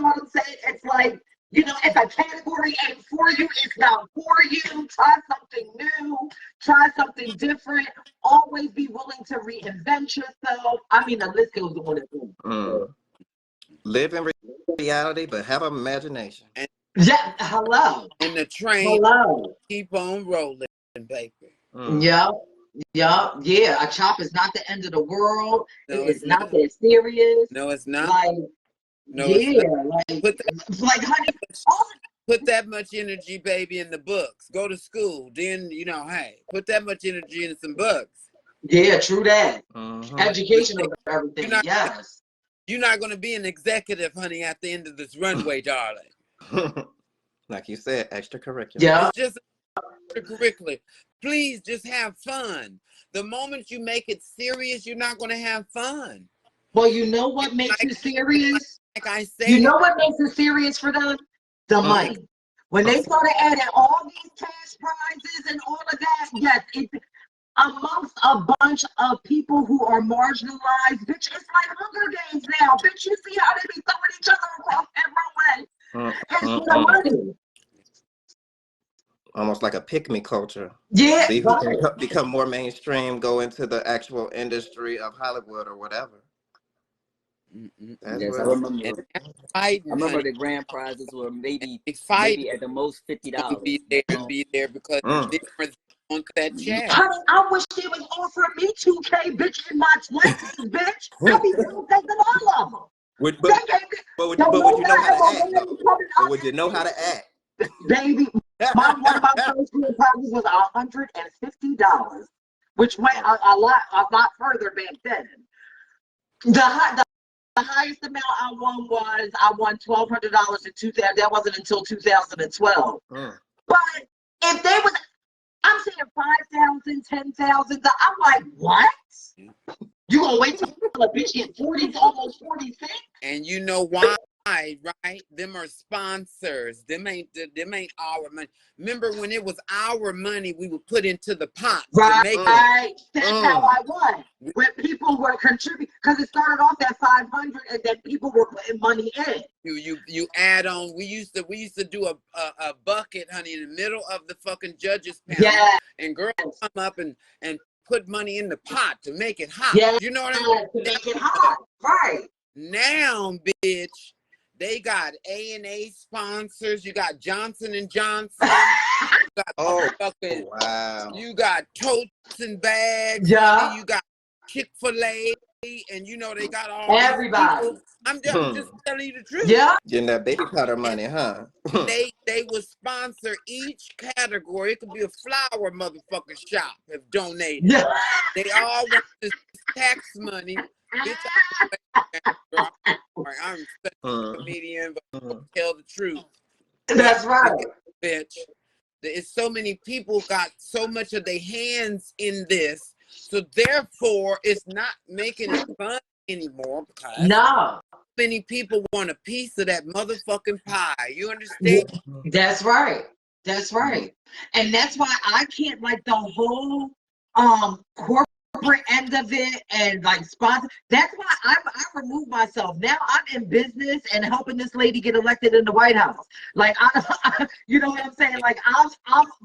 what I'm saying? It's like, if a category ain't for you, it's not for you. Try something new. Try something different. Always be willing to reinvent yourself. I mean, the list goes on and on. Live in reality, but have an imagination. Yeah, hello. And the train keep on rolling, baby. Yeah. A chop is not the end of the world. No, It is not that serious. No, it's not. Like, no, it's not. like honey, Put that much energy, baby, in the books. Go to school. Then, hey, put that much energy in some books. Yeah, true that. Mm-hmm. Education over everything. Yes. You're not going to be an executive, honey, at the end of this runway, darling. Like you said, extracurricular. Yeah. It's just extracurricular. Please just have fun. The moment you make it serious, you're not going to have fun. Well, you know what makes it serious? Like I said. You know what makes it serious for them? The money. When they started adding all these cash prizes and all of that, yes, amongst a bunch of people who are marginalized, bitch, it's like Hunger Games now. Bitch, you see how they be throwing each other across that runway? It's for the money. Almost like a pick-me culture. Yeah. See who can become more mainstream, go into the actual industry of Hollywood or whatever. Yes, I remember the grand prizes were maybe at the most $50. Be there because they want that check. Honey, I wish they would offer me $2K, bitch, in my 20s, bitch. I'll be taking all of them. Would you know how to act, though? Or would you know how to act? Baby, one of my first grand prizes was $150, which went a lot further back then. The highest amount I won $1,200 in 2000. That wasn't until 2012. But if they was, I'm saying 5,000, 10,000. I'm like, what? You gonna wait till a bitch get 40, almost 46? And you know why? Right? Them are sponsors. Them ain't our money. Remember when it was our money we would put into the pot to make it. That's how I won. When people were contributing, because it started off at 500, and then people were putting money in. You add on. We used to do a bucket, honey, in the middle of the fucking judges panel. Yeah. And girls come up and put money in the pot to make it hot. Yeah. You know what I mean? To make it hot. Right. Now, bitch. They got A&A sponsors. You got Johnson & Johnson. You got wow. You got totes and bags. Yeah. You got Chick-fil-A. And they got all everybody. I'm just telling you the truth. Yeah. Getting that baby powder money, huh? They would sponsor each category. It could be a flower motherfucking shop have donated. Yeah. They all want this tax money. Bitch, I'm such a comedian, but tell the truth. That's right. Bitch. It's so many people got so much of their hands in this. So therefore, it's not making it fun anymore because many people want a piece of that motherfucking pie. You understand? That's right. That's right. And that's why I can't like the whole corporate end of it and like sponsor. That's why I removed myself. Now I'm in business and helping this lady get elected in the White House. Like you know what I'm saying? Like I'm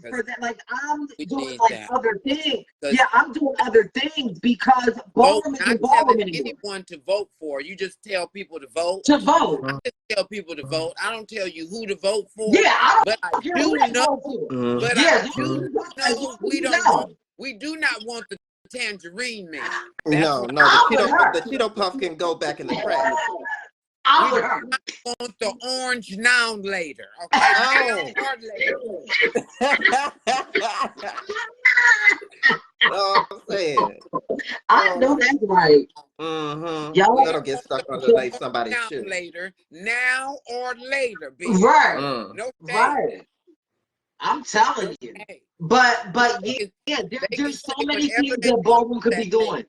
for that. Like I'm doing like other things. Yeah, I'm doing other things because ballroom isn't ballroom anymore. Anyone to vote for. You just tell people to vote. To vote. I just tell people to vote. I don't tell you who to vote for. Yeah, I but I do know. But I do know we do not want the tangerine man. No, the Cheeto Puff can go back in the trash. We do not want the orange now later. Okay. I'm saying. I know that's right. Y'all that'll get stuck underneath somebody's shoe. Now or later, bitch. Right. No right. I'm telling you. But yeah, there's so many things that ballroom could be doing.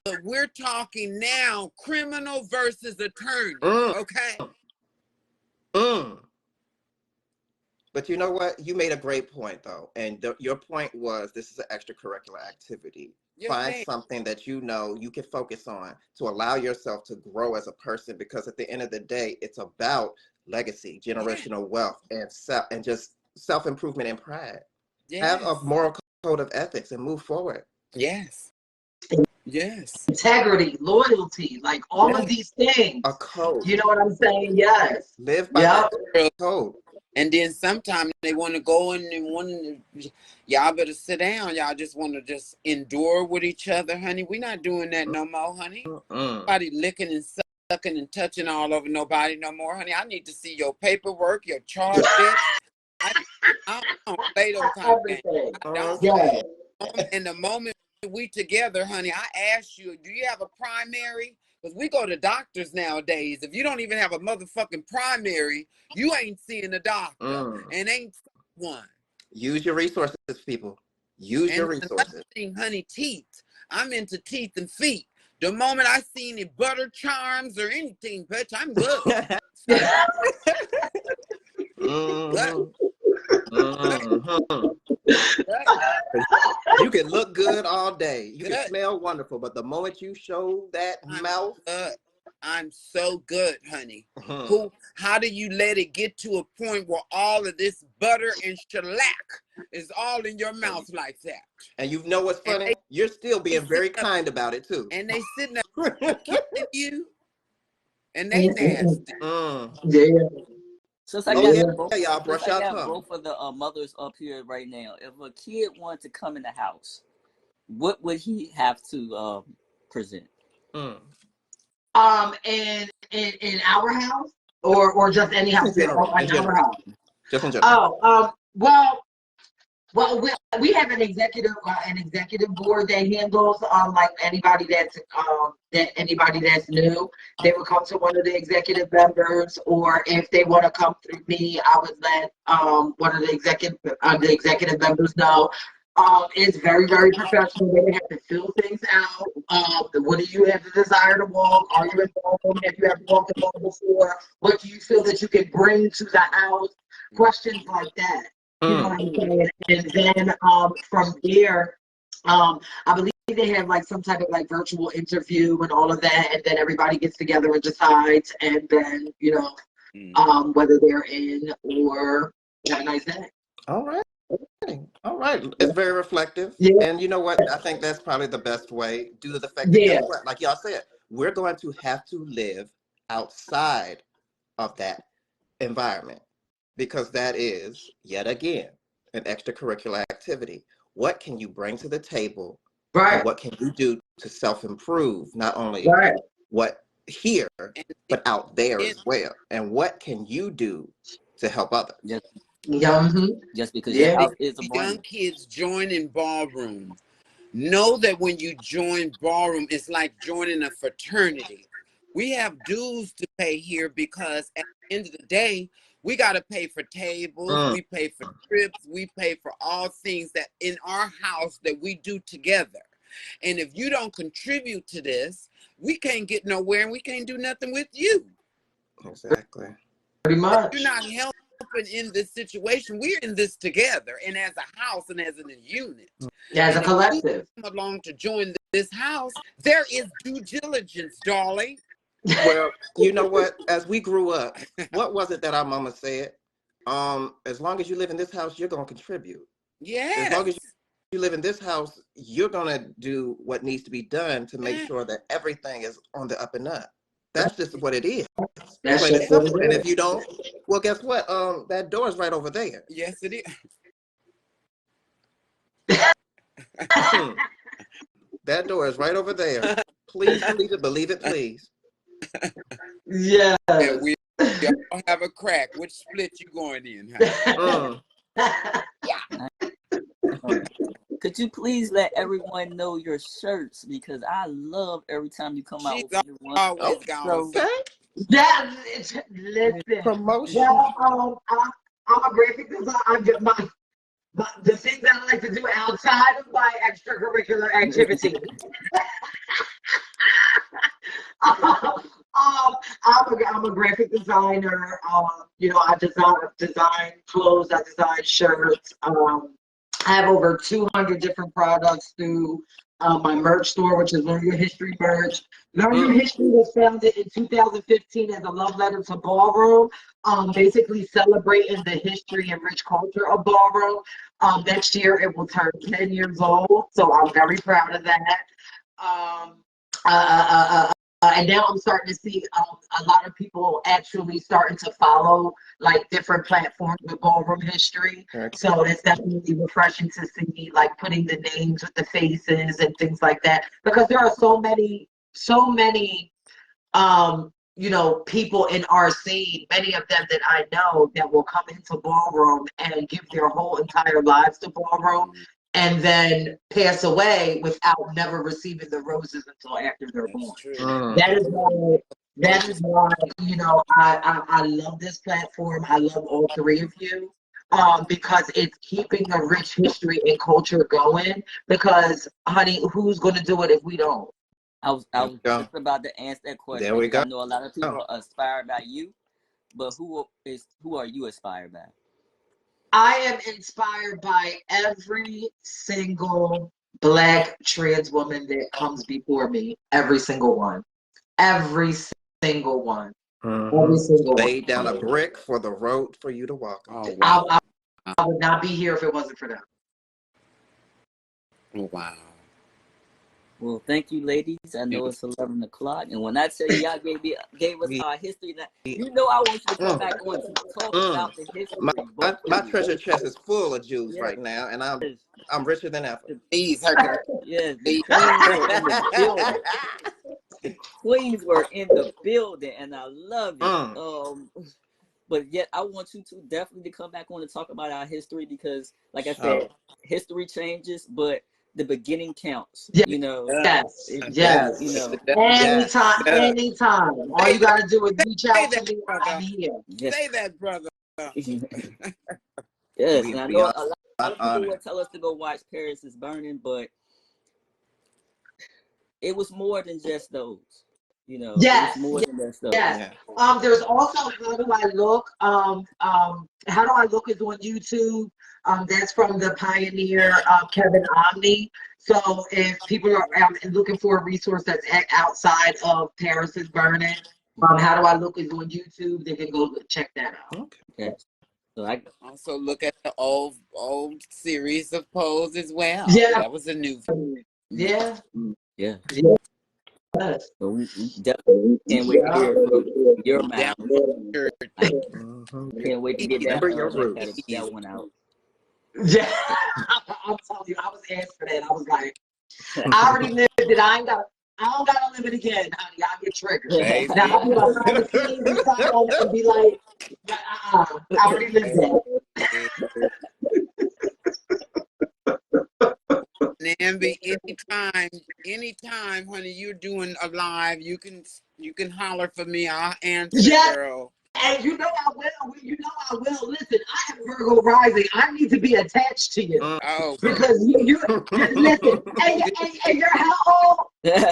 But we're talking now criminal versus attorney. Okay. But you know what? You made a great point, though. And your point was this is an extracurricular activity. Find something that you know you can focus on to allow yourself to grow as a person, because at the end of the day, it's about legacy, generational wealth, and just self-improvement and pride. Have a moral code of ethics and move forward. Yes. Integrity, loyalty, like all of these things. A code. You know what I'm saying? Yes. Live by that code. And then sometimes they want to go in and y'all better sit down. Y'all just want to just endure with each other, honey. We're not doing that no more, honey. Nobody licking and sucking and touching all over nobody no more, honey. I need to see your paperwork, your chart, bitch. I don't play them kind of games. Everything. I don't. Yeah. And the moment we together, honey, I asked you, do you have a primary? Because we go to doctors nowadays. If you don't even have a motherfucking primary, you ain't seeing a doctor and ain't one. Use your resources, people. Use your resources. Another thing, honey, teeth. I'm into teeth and feet. The moment I see any butter charms or anything, bitch, I'm good. You can look good all day. You can smell wonderful, but the moment you show that mouth, I'm so good, honey. How do you let it get to a point where all of this butter and shellac is all in your mouth like that? And you know what's funny? You're still being very kind about it too. And they sitting there kissing you, and they nasty. Yeah. Since I got both of the mothers up here right now, if a kid wanted to come in the house, what would he have to present? In our house or just any house? In general. Our house. Just in general. Well, we have an executive board that handles like anybody that's new. They would come to one of the executive members, or if they want to come through me, I would let one of the executive members know. It's very, very professional. They have to fill things out. What do you have the desire to walk? Are you involved? Have you ever walked alone before? What do you feel that you can bring to the house? Questions like that. You know what I'm saying? And then from there, I believe they have like some type of like virtual interview and all of that, and then everybody gets together and decides, and then whether they're in or have a nice day. All right. It's very reflective. And you know what? I think that's probably the best way due to the fact that guess what? Like y'all said, we're going to have to live outside of that environment, because that is, yet again, an extracurricular activity. What can you bring to the table? Right. And what can you do to self-improve, not only what here, but out there as well? And what can you do to help others? Just because your house is a brand. Young kids joining ballroom. Know that when you join ballroom, it's like joining a fraternity. We have dues to pay here because at the end of the day, we got to pay for tables, we pay for trips, we pay for all things that in our house that we do together. And if you don't contribute to this, we can't get nowhere and we can't do nothing with you. Exactly. Pretty much. You're not helping in this situation. We're in this together and as a house and as a unit. As a collective. If you come along to join this house, there is due diligence, darling. Well, you know what? As we grew up, what was it that our mama said? As long as you live in this house, you're gonna contribute. Yes. As long as you live in this house, you're gonna do what needs to be done to make sure that everything is on the up and up. That's just what it is. That's plain and just what simple. it And is. if you don't, well, guess what? That door is right over there. Yes, it is. That door is right over there. Please believe it, please. Yeah. And we all have a crack. Which split you going in? Could you please let everyone know your shirts, because I love every time you come out with a new one. Always gone. Yeah, listen. Promotion. Well, I'm a graphic designer. The things that I like to do outside of my extracurricular activity. I'm a graphic designer. I design clothes. I design shirts. I have over 200 different products through my merch store, which is Learn Your History merch. Learn Your History was founded in 2015 as a love letter to ballroom, basically celebrating the history and rich culture of ballroom. Next year it will turn 10 years old, so I'm very proud of that. And now I'm starting to see a lot of people actually starting to follow like different platforms with ballroom history. So it's definitely refreshing to see like putting the names with the faces and things like that, because there are so many you know, people in our scene, many of them that I know that will come into ballroom and give their whole entire lives to ballroom and then pass away without never receiving the roses until after they're born. That is why, you know, I love this platform. I love all three of you. Because it's keeping a rich history and culture going. Because, honey, who's going to do it if we don't? I was just about to answer that question. There we go. I know a lot of people are inspired by you, but who are you inspired by? I am inspired by every single Black trans woman that comes before me. Every single one. Every single one. Every single one. Laid down a brick for the road for you to walk on. Oh, wow. I would not be here if it wasn't for them. Oh, wow. Well, thank you, ladies. I know it's 11 o'clock, and when I tell you y'all gave us our history, you know I want you to come back on to talk about the history. My treasure chest is full of Jews right now, and I'm richer than ever. Please, yes, the queens were in the building. The queens were in the building, and I love it. But yet, I want you to definitely come back on and talk about our history because, like I said, history changes, but the beginning counts. Yes. You know. Yes. You know. Anytime. All you gotta do is reach out to me. I'm here. Yes. Say that, brother. Yes, and I know a lot of people will tell us to go watch Paris is Burning, but it was more than just those. You know, yes, it was more than just those. Yes. There's also How Do I Look? How Do I Look is on YouTube. That's from the pioneer Kevin Omni. So if people are looking for a resource that's outside of Paris is Burning, How Do I Look is on YouTube. They can go check that out. Okay. So I also look at the old series of Pose as well. Yeah. That was a new. Yeah. Yeah. Yes. So we definitely can't wait to hear from your mouth. Can't wait to get that one out. Yeah, I'm telling you, I was asked for that. I was like, I already lived it. I don't gotta live it again, honey. I'll get triggered. Now I'll be behind the scenes and stuff and be like, I already lived that. Nambi, anytime, honey, you're doing a live, you can holler for me. I'll answer, girl. And you know I will. You know I will. Listen, I am Virgo rising. I need to be attached to you. Oh, because you listen. And you're how old? Listen,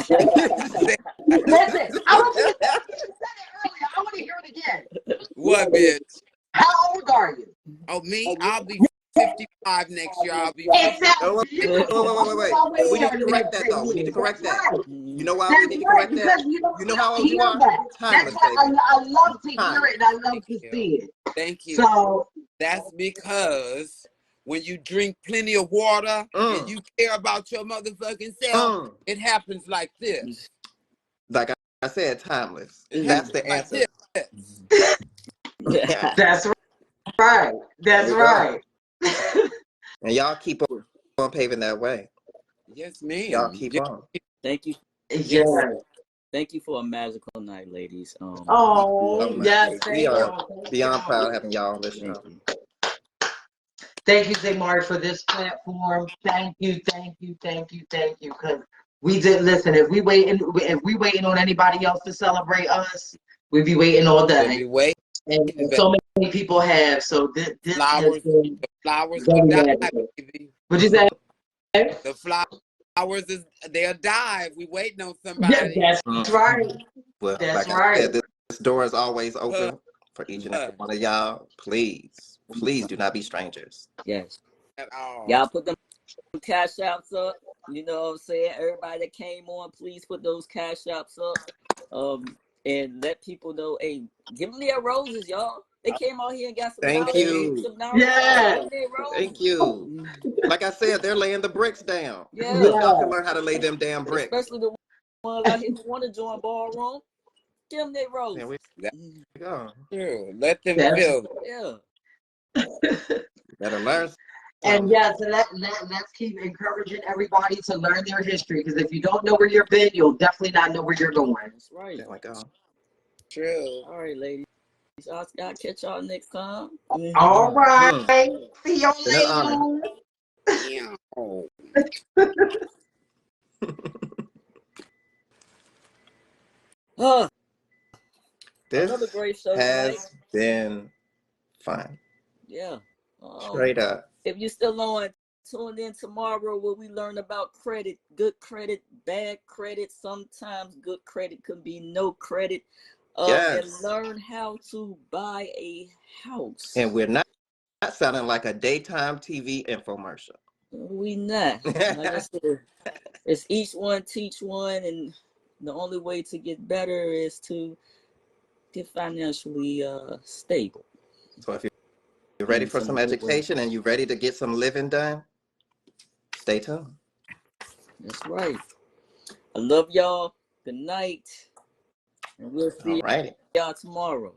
I want you to say you said it earlier. I want to hear it again. What, bitch? How old are you? Oh, me? I'll be 55 next year. I'll be. Wait. We need to correct that, though. We need to correct that. You know why we need to correct that? You know how old you are? That's why I love to hear it and I love to see it. Thank you. So that's because when you drink plenty of water and you care about your motherfucking self, it happens like this. Like I said, timeless. That's the answer. That's right. That's right. And y'all keep on paving that way. Yes, ma'am. Y'all keep on. Thank you. Yes. Thank you for a magical night, ladies. Yes. We are beyond proud of having y'all on this show. Thank you, Zigmari, for this platform. Thank you. Because we did listen. If we waiting on anybody else to celebrate us, we'd be waiting all day. And so many people have. So this flowers will die, baby. What'd you say? The flowers they'll die. We waiting on somebody. Yeah, that's right. Well, that's like right. I said, this door is always open for each and every one of y'all. Please do not be strangers. Yes. At all. Y'all put them cash apps up. You know what I'm saying? Everybody that came on, please put those cash apps up. And let people know, hey, give them their roses, y'all. They came out here and got some Thank you. Thank you. Like I said, they're laying the bricks down. Yeah. Y'all can learn how to lay them damn bricks. Especially the ones out here who want to join Ballroom. Give them their roses. There we go. True. Let them feel it. Yeah. Better learn. And yes, let's keep encouraging everybody to learn their history. Because if you don't know where you've been, you'll definitely not know where you're going. That's right. There we go. true. All right, ladies. I'll catch y'all next time. All right. See you Been an honor. later. Another This great show tonight. has been fun. Yeah. Straight up. If you're still on, tune in tomorrow where we learn about credit, good credit, bad credit. Sometimes good credit could be no credit. And learn how to buy a house. And we're not sounding like a daytime TV infomercial. We not. Like I said, it's each one teach one, and the only way to get better is to get financially stable. So if you're ready for some education and you're ready to get some living done, stay tuned. That's right. I love y'all. Good night. And we'll see y'all tomorrow.